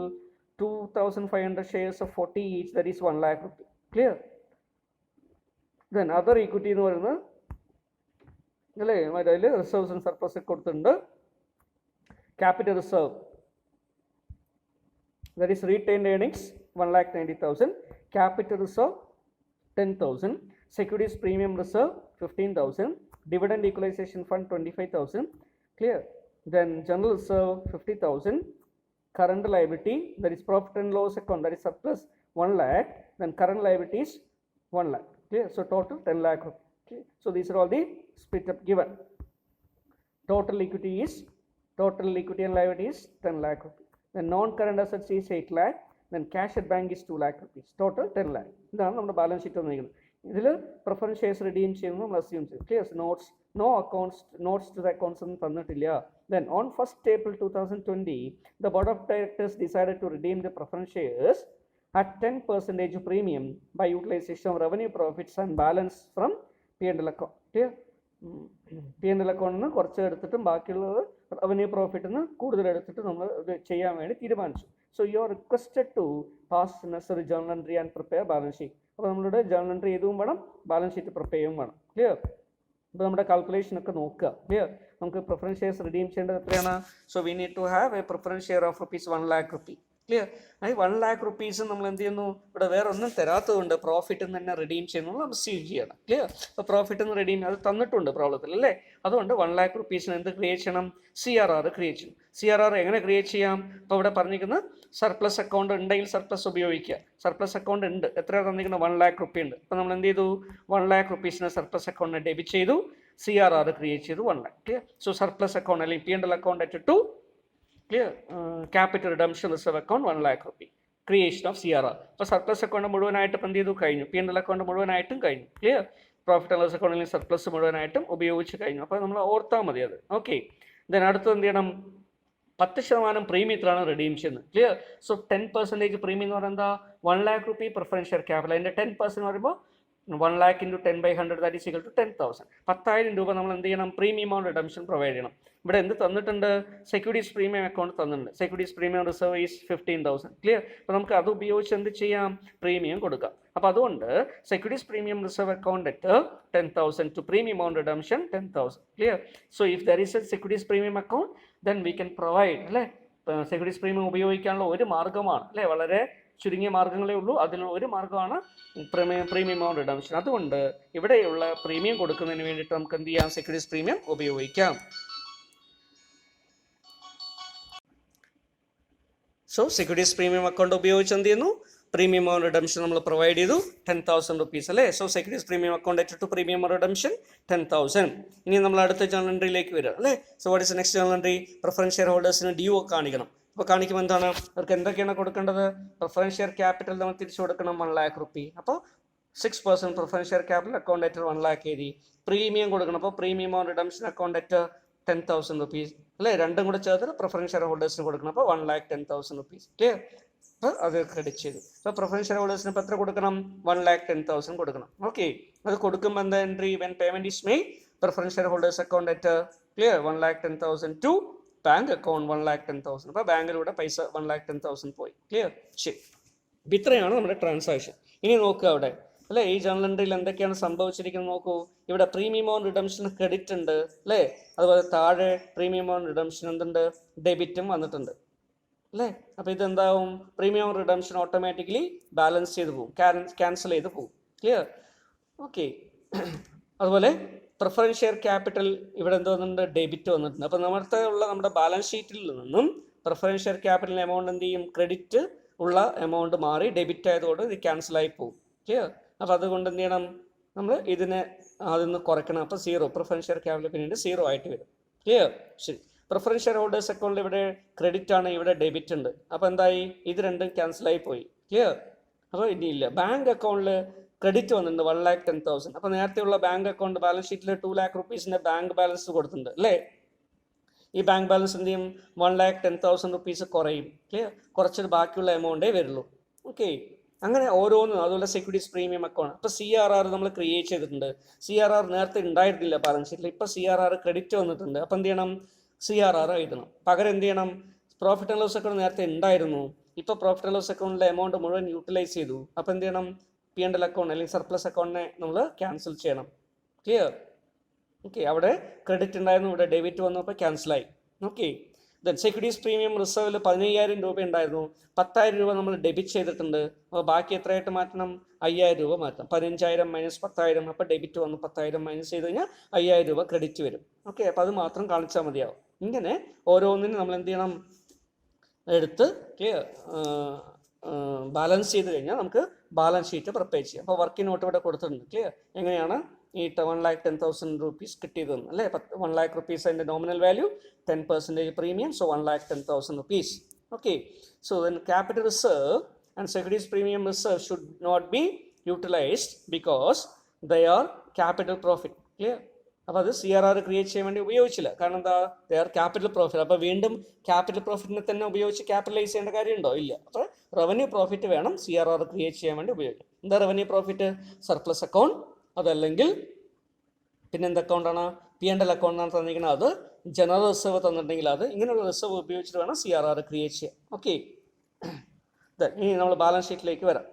2,500 shares of 40 each, that is 1 lakh rupee. Clear. Then other equity എന്ന് പറയുന്നത് അല്ലേ അതിൽ reserves and surplus കൊടുത്തിട്ടുണ്ട്. Capital reserve, that is retained earnings 1,90,000, capital reserve 10,000, securities premium reserve 15,000, dividend equalization fund 25,000. Clear. Then general reserve 50,000, current liability, that is profit and loss account, that is surplus 1 lakh. Then current liabilities 1 lakh. Clear? So total 10 lakh rupees. Okay. So these are all the split up given. Total equity and liability is 10 lakh rupees. Then non-current assets is 8 lakh. Then cash at bank is 2 lakh rupees. Total 10 lakh. ഇതാണ് നമ്മുടെ balance sheet വന്നിരിക്കുന്നത്. ഇതിൽ preference shares redeem ചെയ്യുന്നത് നമ്മൾ assume ചെയ്യും. Clear? Notes to the accounts ഒന്നും തന്നിട്ടില്ല. Then on 1st April 2020, the board of directors decided to redeem the preference shares at 10% premium by utilization of revenue profits and balance from P&L account. Clear? P&L account നിന്ന് കുറച്ച് എടുത്തിട്ടും ബാക്കിയുള്ളത് revenue പ്രോഫിറ്റിൽ നിന്ന് കൂടുതൽ എടുത്തിട്ട് നമ്മൾ ഇത് ചെയ്യാൻ വേണ്ടി തീരുമാനിച്ചു. So you are requested to pass necessary journal entry and prepare balance sheet. അപ്പോൾ നമ്മളുടെ ജേർണൽ എൻട്രി ചെയ്തും വേണം, ബാലൻസ് ഷീറ്റ് പ്രിപ്പയർ ചെയ്യും വേണം. ക്ലിയർ? ഇപ്പോൾ നമ്മുടെ കാൽക്കുലേഷൻ ഒക്കെ നോക്കുക. ക്ലിയർ? നമുക്ക് പ്രിഫറൻസ് ഷെയർസ് റിഡീം ചെയ്യേണ്ടത് എത്രയാണ്? So we need to have a preference share of rupees 1 lakh rupee. Clear? അത് 1 lakh rupees നമ്മൾ എന്ത് ചെയ്യുന്നു? ഇവിടെ വേറെ ഒന്നും തരാത്തതുകൊണ്ട് പ്രോഫിറ്റ് തന്നെ റിഡീം ചെയ്യുന്നു നമ്മൾ സീവ് ചെയ്യണം. ക്ലിയർ? അപ്പോൾ പ്രോഫിറ്റ് എന്ന് റിഡീം അത് തന്നിട്ടുണ്ട് പ്രോബ്ലത്തിൽ അല്ലേ? അതുകൊണ്ട് 1 lakh rupees എന്ത് ക്രിയേറ്റ് ചെയ്യണം? CRR ക്രിയേറ്റ് ചെയ്യണം. CRR എങ്ങനെ ക്രിയേറ്റ് ചെയ്യാം? ഇപ്പോൾ ഇവിടെ പറഞ്ഞിരിക്കുന്നത് സർപ്ലസ് അക്കൗണ്ട് ഉണ്ടെങ്കിൽ സർപ്ലസ് ഉപയോഗിക്കുക. സർപ്ലസ് അക്കൗണ്ട് ഉണ്ട്. എത്രയാണ് തന്നിരിക്കുന്നത്? 1 lakh rupee ഉണ്ട്. അപ്പോൾ നമ്മൾ എന്ത് ചെയ്തു? 1 lakh rupees സർപ്ലസ് അക്കൗണ്ടിനെ ഡെബിറ്റ് ചെയ്തു, CRR ക്രിയേറ്റ് ചെയ്തു 1 lakh. Clear? So surplus account അല്ലെങ്കിൽ P&L account at 2. Clear? Capital redemption reserve account 1 lakh rupee. Creation of CRR. അപ്പോൾ സർപ്ലസ് അക്കൗണ്ട് മുഴുവനായിട്ട് എന്ത് ചെയ്തു? കഴിഞ്ഞു. P&L അക്കൗണ്ട് മുഴുവനായിട്ടും കഴിഞ്ഞു. ക്ലിയർ? പ്രോഫിറ്റ് ആൻഡ് ലോസ് അക്കൗണ്ടിൽ സർപ്ലസ് മുഴുവനായിട്ടും ഉപയോഗിച്ച് കഴിഞ്ഞു. അപ്പോൾ നമ്മൾ ഓർത്താൽ മതി അത്. ഓക്കെ. ദെൻ അടുത്ത് എന്ത് ചെയ്യണം? 10% പ്രീമിയത്തിലാണ് റിഡീം ചെയ്യുന്നത്. ക്ലിയർ? സോ 10% പ്രീമിയം എന്ന് പറയുന്നത് എന്താ? 1 lakh rupee preference share capital. അതിൻ്റെ 10% എന്ന് പറയുമ്പോൾ 1 lakh into 10/100 that is equal to 10,000. 10,000 രൂപ നമ്മൾ എന്ത് ചെയ്യണം? പ്രീമിയം ഓൺ റിഡംഷൻ പ്രൊവൈഡ് ചെയ്യണം. ഇവിടെ എന്ത് തന്നിട്ടുണ്ട്? സെക്യൂരിറ്റീസ് പ്രീമിയം അക്കൗണ്ട് തന്നിട്ടുണ്ട്. Securities premium reserve is 15,000. Clear? അപ്പോൾ നമുക്ക് അത് ഉപയോഗിച്ച് എന്ത് ചെയ്യാം? പ്രീമിയം കൊടുക്കാം. അപ്പോൾ അതുകൊണ്ട് securities premium reserve account at 10,000 to premium on redemption 10,000. Clear? So if there is A securities premium account then we can provide അല്ലേ? സെക്യൂരിറ്റീസ് പ്രീമിയം ഉപയോഗിക്കാനുള്ള ഒരു മാർഗ്ഗമാണ് അല്ലേ? വളരെ ചുരുങ്ങിയ മാർഗ്ഗങ്ങളേ ഉള്ളൂ. അതിലുള്ള ഒരു മാർഗ്ഗമാണ് പ്രീമിയം ഓൺ റിഡംഷൻ. അതുകൊണ്ട് ഇവിടെയുള്ള പ്രീമിയം കൊടുക്കുന്നതിന് വേണ്ടിയിട്ട് നമുക്ക് എന്ത് ചെയ്യാം? സെക്യൂരിറ്റീസ് പ്രീമിയം ഉപയോഗിക്കാം. സോ സെക്യൂരിറ്റീസ് പ്രീമിയം അക്കൗണ്ട് ഉപയോഗിച്ച് എന്ത് ചെയ്യുന്നു? പ്രീമിയം ഓൺ റിഡംഷൻ നമ്മൾ പ്രൊവൈഡ് ചെയ്തു 10,000 rupees അല്ലേ? So securities premium account at 2 premium on redemption 10,000. ഇനി നമ്മൾ അടുത്ത ജേർണൽ എൻട്രിയിലേക്ക് വരിക അല്ലേ? So what is next journal entry? Preference share ഹോൾഡേഴ്സിന് ഡ്യൂ കാണിക്കണം. അപ്പോൾ കാണിക്കുമ്പോൾ എന്താണ്? അവർക്ക് എന്തൊക്കെയാണ് കൊടുക്കേണ്ടത്? പ്രിഫറൻസ് ഷെയർ ക്യാപിറ്റൽ നമ്മൾ തിരിച്ചു കൊടുക്കണം 1 lakh rupee. അപ്പോൾ 6% preference share capital account at 1 lakh എഴുതി. പ്രീമിയം കൊടുക്കണം. അപ്പോൾ premium on redemption account at 10,000 rupees അല്ലേ? രണ്ടും കൂടെ ചേർത്ത് പ്രിഫറൻസ് ഷെയർ ഹോൾഡേഴ്സിന് കൊടുക്കണം. അപ്പോൾ 1,10,000 rupees. ക്ലിയർ? അപ്പോൾ അത് ക്രെഡിറ്റ് ചെയ്തു. അപ്പോൾ പ്രിഫറൻസ് ഷെയർ ഹോൾഡേഴ്സിന് ഇപ്പോൾ എത്ര കൊടുക്കണം? 1,10,000 കൊടുക്കണം. ഓക്കെ. അത് കൊടുക്കുമ്പോൾ എന്താ entry? When payment is made preference share holders account at clear 1,10,000 to bank account 1,10,000. അപ്പോൾ ബാങ്കിലൂടെ പൈസ 1,10,000 പോയി. ക്ലിയർ? ശരി. ഇത്രയാണ് നമ്മുടെ ട്രാൻസാക്ഷൻ. ഇനി നോക്കുക അവിടെ അല്ലേ? ഈ ജേർണൽ എൻട്രിയിൽ എന്തൊക്കെയാണ് സംഭവിച്ചിരിക്കുന്നത് നോക്കൂ. ഇവിടെ പ്രീമിയം ഓൺ റിഡംഷൻ ക്രെഡിറ്റ് ഉണ്ട് അല്ലേ? അതുപോലെ താഴെ പ്രീമിയം ഓൺ റിഡംഷൻ എന്തുണ്ട്? ഡെബിറ്റും വന്നിട്ടുണ്ട് അല്ലേ? അപ്പോൾ ഇതെന്താവും? Premium on redemption automatically balance ചെയ്ത് പോകും, ക്യാൻസൽ ചെയ്ത് പോകും. ക്ലിയർ? ഓക്കെ. അതുപോലെ പ്രിഫറൻസ് ഷെയർ ക്യാപിറ്റൽ ഇവിടെ എന്ത് വന്നിട്ടുണ്ട്? ഡെബിറ്റ് വന്നിട്ടുണ്ട്. അപ്പോൾ നമ്മുടെ ബാലൻസ് ഷീറ്റിൽ നിന്നും പ്രിഫറൻസ് ഷെയർ ക്യാപിറ്റൽ എമൗണ്ട് എന്ത് ചെയ്യും? ക്രെഡിറ്റ് ഉള്ള എമൗണ്ട് മാറി ഡെബിറ്റ് ആയതുകൊണ്ട് ഇത് ക്യാൻസലായി പോകും. ക്ലിയർ? അപ്പോൾ അതുകൊണ്ട് എന്ത് ചെയ്യണം? നമ്മൾ ഇതിനെ അതിൽ കുറയ്ക്കണം. അപ്പോൾ 0 പ്രിഫറൻസ് ഷെയർ ക്യാപിറ്റൽ പിന്നീട് 0 ആയിട്ട് വരും. ക്ലിയർ? ശരി. പ്രിഫറൻസ് ഷെയർ ഹോൾഡേഴ്സ് അക്കൗണ്ടിൽ ഇവിടെ ക്രെഡിറ്റ് ആണ്, ഇവിടെ ഡെബിറ്റ് ഉണ്ട്. അപ്പോൾ എന്തായി? ഇത് രണ്ടും ക്യാൻസലായി പോയി. ക്ലിയർ? അപ്പോൾ ഇനിയില്ല. ബാങ്ക് അക്കൗണ്ടിൽ ക്രെഡിറ്റ് വന്നിട്ടുണ്ട് 1,10,000. അപ്പോൾ നേരത്തെയുള്ള ബാങ്ക് അക്കൗണ്ട് ബാലൻസ് ഷീറ്റിൽ 2 lakh rupees ബാങ്ക് ബാലൻസ് കൊടുത്തിട്ടുണ്ട് അല്ലേ? ഈ ബാങ്ക് ബാലൻസ് എന്ത് ചെയ്യും? 1,10,000 rupees കുറയും. ക്ലിയർ? കുറച്ചൊരു ബാക്കിയുള്ള എമൗണ്ടേ വരുള്ളൂ. ഓക്കെ. അങ്ങനെ ഓരോന്നും. അതുപോലെ സെക്യൂരിറ്റീസ് പ്രീമിയം അക്കൗണ്ട്. അപ്പോൾ CRR നമ്മൾ ക്രിയേറ്റ് ചെയ്തിട്ടുണ്ട്. CRR നേരത്തെ ഉണ്ടായിരുന്നില്ല ബാലൻസ് ഷീറ്റിൽ. ഇപ്പോൾ CRR ക്രെഡിറ്റ് വന്നിട്ടുണ്ട്. അപ്പോൾ എന്ത് ചെയ്യണം? CRR എഴുതണം. പകരം എന്ത് ചെയ്യണം? പ്രോഫിറ്റ് ആൻഡ് ലോസ് അക്കൗണ്ട് നേരത്തെ ഉണ്ടായിരുന്നു. ഇപ്പോൾ പ്രോഫിറ്റ് ആൻഡ് ലോസ് അക്കൗണ്ടിലെ എമൗണ്ട് മുഴുവൻ യൂട്ടിലൈസ് ചെയ്തു. അപ്പോൾ എന്ത് ചെയ്യണം? P&L അക്കൗണ്ട് അല്ലെങ്കിൽ സർപ്ലസ് അക്കൗണ്ടിനെ നമ്മൾ ക്യാൻസൽ ചെയ്യണം. ക്ലിയർ? ഓക്കെ. അവിടെ ക്രെഡിറ്റ് ഉണ്ടായിരുന്നു, ഇവിടെ ഡെബിറ്റ് വന്നപ്പോൾ ക്യാൻസലായി. ഓക്കെ. ദെൻ സെക്യൂരിറ്റീസ് പ്രീമിയം റിസർവിൽ 15,000 രൂപ ഉണ്ടായിരുന്നു. 10,000 രൂപ നമ്മൾ ഡെബിറ്റ് ചെയ്തിട്ടുണ്ട്. അപ്പോൾ ബാക്കി എത്രയായിട്ട് മാറ്റണം? 5,000 രൂപ മാറ്റണം. 15,000 മൈനസ് 10,000. അപ്പോൾ ഡെബിറ്റ് വന്നു. 10,000 മൈനസ് ചെയ്ത് കഴിഞ്ഞാൽ 5,000 രൂപ ക്രെഡിറ്റ് വരും. ഓക്കെ. അപ്പോൾ അത് മാത്രം കാണിച്ചാൽ മതിയാവും. ഇങ്ങനെ ഓരോന്നിനും നമ്മൾ എന്ത് ചെയ്യണം? എടുത്ത് ബാലൻസ് ചെയ്ത് കഴിഞ്ഞാൽ നമുക്ക് ബാലൻസ് ഷീറ്റ് പ്രിപ്പയർ ചെയ്യാം. അപ്പോൾ വർക്കിംഗ് നോട്ട് ഇവിടെ കൊടുത്തിട്ടുണ്ട്. ക്ലിയർ? എങ്ങനെയാണ് ഈ 1,10,000 rupees കിട്ടിയതെന്ന് അല്ലേ? 1,00,000 rupees അതിൻ്റെ nominal value, 10% premium, so 1,10,000 rupees. Okay, so then capital reserve and securities premium reserve should not be utilized because they are capital profit. Clear? അപ്പോൾ അത് CRR ക്രിയേറ്റ് ചെയ്യാൻ വേണ്ടി ഉപയോഗിച്ചില്ല. കാരണം എന്താ? They are capital profit. അപ്പോൾ വീണ്ടും capital പ്രോഫിറ്റിനെ തന്നെ ഉപയോഗിച്ച് ക്യാപിറ്റലൈസ് ചെയ്യേണ്ട കാര്യമുണ്ടോ? ഇല്ല. അപ്പോൾ റവന്യൂ പ്രോഫിറ്റ് വേണം CRR ക്രിയേറ്റ് ചെയ്യാൻ വേണ്ടി ഉപയോഗിക്കാം. എന്താ റവന്യൂ പ്രോഫിറ്റ്? സർപ്ലസ് അക്കൗണ്ട്, അതല്ലെങ്കിൽ പിന്നെ എന്ത് അക്കൗണ്ടാണ്? P&L അക്കൗണ്ടാണ് തന്നിരിക്കുന്നത്, അത് ജനറൽ റിസർവ് തന്നിട്ടുണ്ടെങ്കിൽ അത് ഇങ്ങനെയുള്ള റിസർവ് ഉപയോഗിച്ചിട്ട് വേണം CRR ക്രിയേറ്റ് ചെയ്യാൻ. ഓക്കെ, ഇനി നമ്മൾ ബാലൻസ് ഷീറ്റിലേക്ക് വരാം.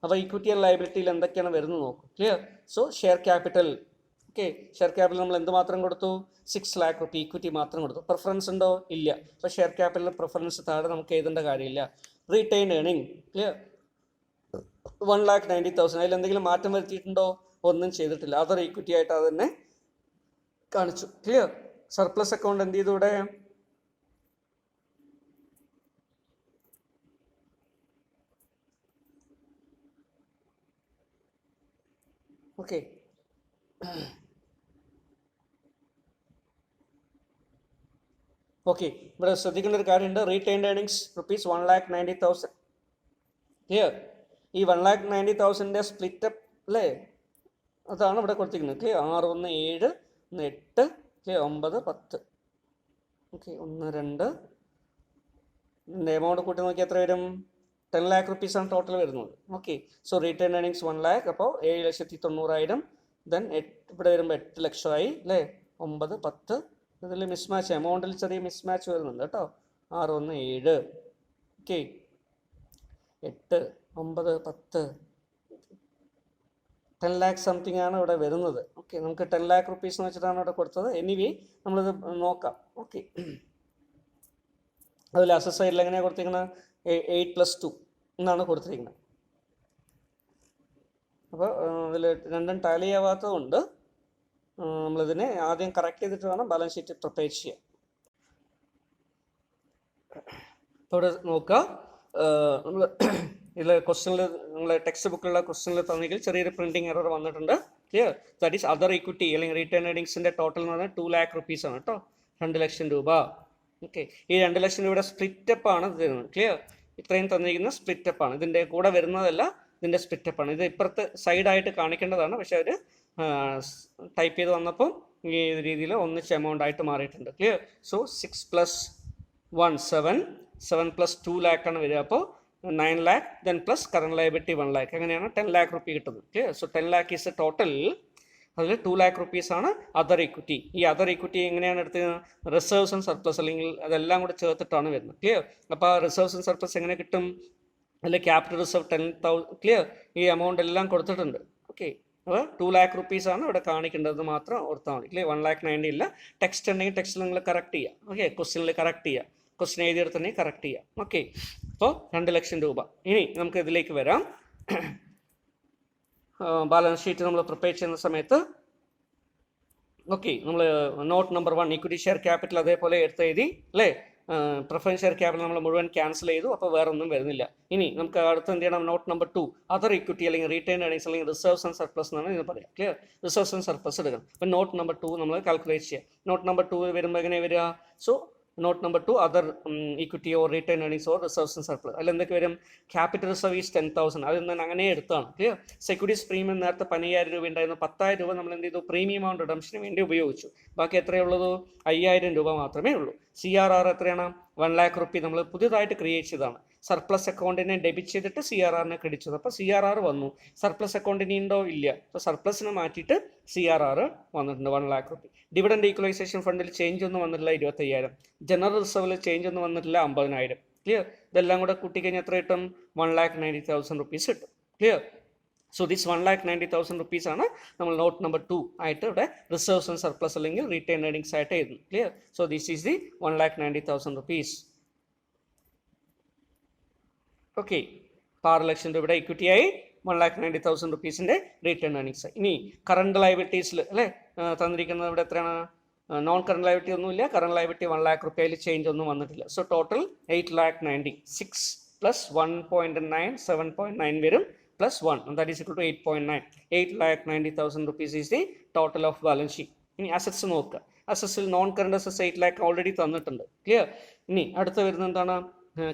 അപ്പോൾ ഇക്വിറ്റി ആൻഡ് ലയബിലിറ്റിയിൽ എന്തൊക്കെയാണ് വരുന്നത് നോക്കും. Clear? So share capital. Okay, share capital നമ്മൾ എന്ത് മാത്രം കൊടുത്തു? 6 lakh rupees ഇക്വിറ്റി മാത്രം കൊടുത്തു. പ്രിഫറൻസ് ഉണ്ടോ? ഇല്ല. അപ്പോൾ ഷെയർ ക്യാപിറ്റൽ പ്രിഫറൻസ് താഴെ നമുക്ക് എഴുതേണ്ട കാര്യമില്ല. Retain earning. ക്ലിയർ? 1,90,000. അതിൽ എന്തെങ്കിലും മാറ്റം വരുത്തിയിട്ടുണ്ടോ? ഒന്നും ചെയ്തിട്ടില്ല. അതർ ഇക്വിറ്റി ആയിട്ട് അത് തന്നെ കാണിച്ചു. ക്ലിയർ? സർപ്ലസ് അക്കൗണ്ട് എന്ത് ചെയ്തു ഇവിടെ? ഓക്കെ, ഓക്കെ, ഇവിടെ ശ്രദ്ധിക്കേണ്ട ഒരു കാര്യമുണ്ട്. Retained earnings rupees 1,90,000. ക്ലിയർ? ഈ 1,90,000 സ്പ്ലിറ്റപ്പ് അല്ലേ, അതാണ് ഇവിടെ കൊടുത്തിരിക്കുന്നത്. ക്ലിയർ? 6, 1, 7, 8, 9, 10. ഓക്കെ, 1, 2 എമൗണ്ട് കൂട്ടി നോക്കി എത്ര വരും? 10 lakh rupees ആണ് ടോട്ടൽ വരുന്നത്. Okay, so retain earnings 1 lakh. അപ്പോൾ 7,90,000. ദെൻ ഇവിടെ വരുമ്പോൾ 8 ലക്ഷമായി അല്ലേ? 9, 10. ഇതിൽ മിസ്മാച്ച്, എമൗണ്ടിൽ ചെറിയ മിസ്മാച്ച് വരുന്നുണ്ട് കേട്ടോ. 6, 1, 7. ഓക്കെ, 8, 9, 10, 10 lakh സംതിങ് ആണ് ഇവിടെ വരുന്നത്. ഓക്കെ, നമുക്ക് 10 lakh rupees എന്ന് വെച്ചിട്ടാണ് ഇവിടെ കൊടുത്തത്. എനിവേ നമ്മളിത് നോക്കാം. ഓക്കെ, അതിൽ അസസ് സൈഡിൽ എങ്ങനെയാണ് കൊടുത്തിരിക്കുന്നത്? 8+2 എന്നാണ് കൊടുത്തിരിക്കുന്നത്. അപ്പോൾ അതിൽ രണ്ടും ടാലി ആവാത്തത് കൊണ്ട് നമ്മളിതിനെ ആദ്യം കറക്റ്റ് ചെയ്തിട്ട് വേണം ബാലൻസ് ഷീറ്റ് പ്രിപ്പയർ ചെയ്യാൻ. അപ്പോൾ ഇവിടെ നോക്കുക, നമ്മൾ ഇതിൽ ക്വസ്റ്റനിൽ നമ്മൾ ടെക്സ്റ്റ് ബുക്കിലുള്ള ക്വസ്റ്റനിൽ തന്നെങ്കിൽ ചെറിയൊരു പ്രിൻറ്റിങ് എറർ വന്നിട്ടുണ്ട്. Clear? That is other equity അല്ലെങ്കിൽ റിട്ടേൺ ഏർണിങ്സിൻ്റെ ടോട്ടൽ എന്ന് പറഞ്ഞാൽ 2 lakh rupees ആണ് കേട്ടോ. 2 ലക്ഷം രൂപ. ഓക്കെ, ഈ 2 ലക്ഷം രൂപയുടെ സ്പ്ലിറ്റപ്പ് ആണ് തരുന്നത്. ക്ലിയർ? ഇത്രയും തന്നിരിക്കുന്ന സ്പ്ലിറ്റപ്പ് ആണ്, ഇതിൻ്റെ കൂടെ വരുന്നതല്ല, ഇതിൻ്റെ സ്പ്ലിറ്റപ്പ് ആണ്. ഇത് ഇപ്പുറത്ത് സൈഡായിട്ട് കാണിക്കേണ്ടതാണ്, പക്ഷേ അവർ ടൈപ്പ് ചെയ്ത് വന്നപ്പോൾ ഈ രീതിയിൽ ഒന്നിച്ച് എമൗണ്ട് ആയിട്ട് മാറിയിട്ടുണ്ട്. ക്ലിയർ? സോ 6 + 1 7, 7 + 2 lakh ആണ് വരിക. അപ്പോൾ 9 lakh, then plus current liability 1 lakh. അങ്ങനെയാണ് 10 lakh rupees കിട്ടുന്നത്. Clear? So 10 lakh is total. അതിൽ 2 lakh rupees ആണ് അതർ ഇക്വിറ്റി. ഈ അതർ ഇക്വിറ്റി എങ്ങനെയാണ് എടുത്തത്? റിസർവ്സ് ആൻഡ് സർപ്ലസ് അല്ലെങ്കിൽ അതെല്ലാം കൂടെ ചേർത്തിട്ടാണ് വരുന്നത്. ക്ലിയർ? അപ്പോൾ റിസർവ്സ് ആൻഡ് സർപ്ലസ് എങ്ങനെ കിട്ടും? അതിൽ ക്യാപിറ്റൽ റിസർവ് 10,000. ക്ലിയർ? ഈ എമൗണ്ട് എല്ലാം കൊടുത്തിട്ടുണ്ട്. ഓക്കെ, അപ്പോൾ 2 lakh rupees ആണ് ഇവിടെ കാണിക്കേണ്ടത് മാത്രം ഓർത്താൽ മതി. ക്ലിയർ? 1,90,000 ഇല്ല. ടെക്സ്റ്റ് ഉണ്ടെങ്കിൽ ടെക്സ്റ്റിൽ നിങ്ങൾ കറക്റ്റ് ചെയ്യുക. ഓക്കെ, ക്വസ്റ്റ്യനിൽ കറക്റ്റ് ചെയ്യുക, ക്വസ്റ്റ്യൻ എഴുതിയെടുത്തുണ്ടെങ്കിൽ കറക്റ്റ് ചെയ്യാം. ഓക്കെ, അപ്പോൾ 2 ലക്ഷം രൂപ. ഇനി നമുക്ക് ഇതിലേക്ക് വരാം. ബാലൻസ് ഷീറ്റ് നമ്മൾ പ്രിപ്പയർ ചെയ്യുന്ന സമയത്ത് ഓക്കെ, നമ്മൾ not number 1 equity share capital അതേപോലെ എടുത്ത് എഴുതി അല്ലേ? പ്രിഫറൻസ് ഷെയർ ക്യാപിറ്റൽ നമ്മൾ മുഴുവൻ ക്യാൻസൽ ചെയ്തു. അപ്പോൾ വേറെ ഒന്നും വരുന്നില്ല. ഇനി നമുക്ക് അടുത്ത് എന്ത് ചെയ്യണം? നോട്ട് നമ്പർ 2 അതർ ഇക്വിറ്റി അല്ലെങ്കിൽ റീറ്റെയിൻ ഏർണിങ്സ് അല്ലെങ്കിൽ റിസർവ്സ് ആൻഡ് സർപ്ലസ് എന്നാണ് ഇത് പറയാം. ക്ലിയർ? റിസർവ്സ് ആൻഡ് സർപ്ലസ് എടുക്കണം. അപ്പോൾ നോട്ട് നമ്പർ 2 നമ്മൾ കാൽക്കുലേറ്റ് ചെയ്യാം. നോട്ട് നമ്പർ 2 വരുമ്പോൾ എങ്ങനെ വരിക? So not number 2 other equity or retain earnings or reserves and surplus. അതിൽ എന്തൊക്കെ വരും? Capital reserve is 10,000. അതിൽ നിന്ന് അങ്ങനെ എടുത്താണ്. ക്ലിയർ? സെക്യൂരിറ്റീസ് പ്രീമിയം നേരത്തെ 15,000 രൂപ ഉണ്ടായിരുന്നു. 10,000 രൂപ നമ്മൾ എന്ത് ചെയ്തു? പ്രീമിയം എമൗണ്ട് റിഡംഷന് വേണ്ടി ഉപയോഗിച്ചു. ബാക്കി എത്രയുള്ളത്? 5,000 രൂപ മാത്രമേ ഉള്ളൂ. CRR എത്രയാണ്? 1 lakh rupees നമ്മൾ പുതിയതായിട്ട് ക്രിയേറ്റ് ചെയ്തതാണ്. സർപ്ലസ് അക്കൗണ്ടിനെ ഡെബിറ്റ് ചെയ്തിട്ട് CRRനെ ക്രെഡിറ്റ് ചെയ്തു. അപ്പോൾ CRR വന്നു. സർപ്ലസ് അക്കൗണ്ടിന് ഉണ്ടോ? ഇല്ല. അപ്പോൾ സർപ്ലസിനെ മാറ്റിയിട്ട് CRR വന്നിട്ടുണ്ട് 1 lakh rupees. ഡിവിഡൻഡ് ഈക്വലൈസേഷൻ ഫണ്ടിൽ ചേഞ്ച് ഒന്നും വന്നിട്ടില്ല, 25,000. ജനറൽ റിസർവിൽ ചേഞ്ച് ഒന്നും വന്നിട്ടില്ല, 50,000. ക്ലിയർ? ഇതെല്ലാം കൂടെ കൂട്ടിക്കഴിഞ്ഞാൽ എത്ര കിട്ടും? 1,90,000 rupees കിട്ടും. ക്ലിയർ? സോ ദിസ് 1,90,000 rupees ആണ് നമ്മൾ നോട്ട് നമ്പർ 2 ആയിട്ട് ഇവിടെ റിസർവ്സ് ആൻഡ് സർപ്ലസ് അല്ലെങ്കിൽ റീറ്റെയിൻ ഏർണിങ്സ് ആയിട്ട് എഴുതുന്നു. Clear? So this is the 1,90,000 rupees. Okay, 6 ലക്ഷം രൂപയുടെ ഇക്വിറ്റിയായി 1,90,000 rupeesൻ്റെ റീറ്റെയിൻ ഏർണിങ്സ്. ഇനി കറണ്ട് ലയബിലിറ്റീസിൽ അല്ലേ തന്നിരിക്കുന്നത് ഇവിടെ എത്രയാണ്? നോൺ കറണ്ട് ലയബിലിറ്റി ഒന്നുമില്ല. Current liability 1 lakh rupees change ഒന്നും വന്നിട്ടില്ല. So total 8,90,000. 6 പ്ലസ് 1.9 7.9 വരും plus 1 that is equal to 8.9 8,90,000 rupees is the total of balance sheet. ഇനി അസറ്റ്സ് നോക്കുക. അസറ്റ്സിൽ non current assets 8 lakh already തന്നിട്ടുണ്ട്. ക്ലിയർ. ഇനി അടുത്ത വരുന്നത് എന്താണ്?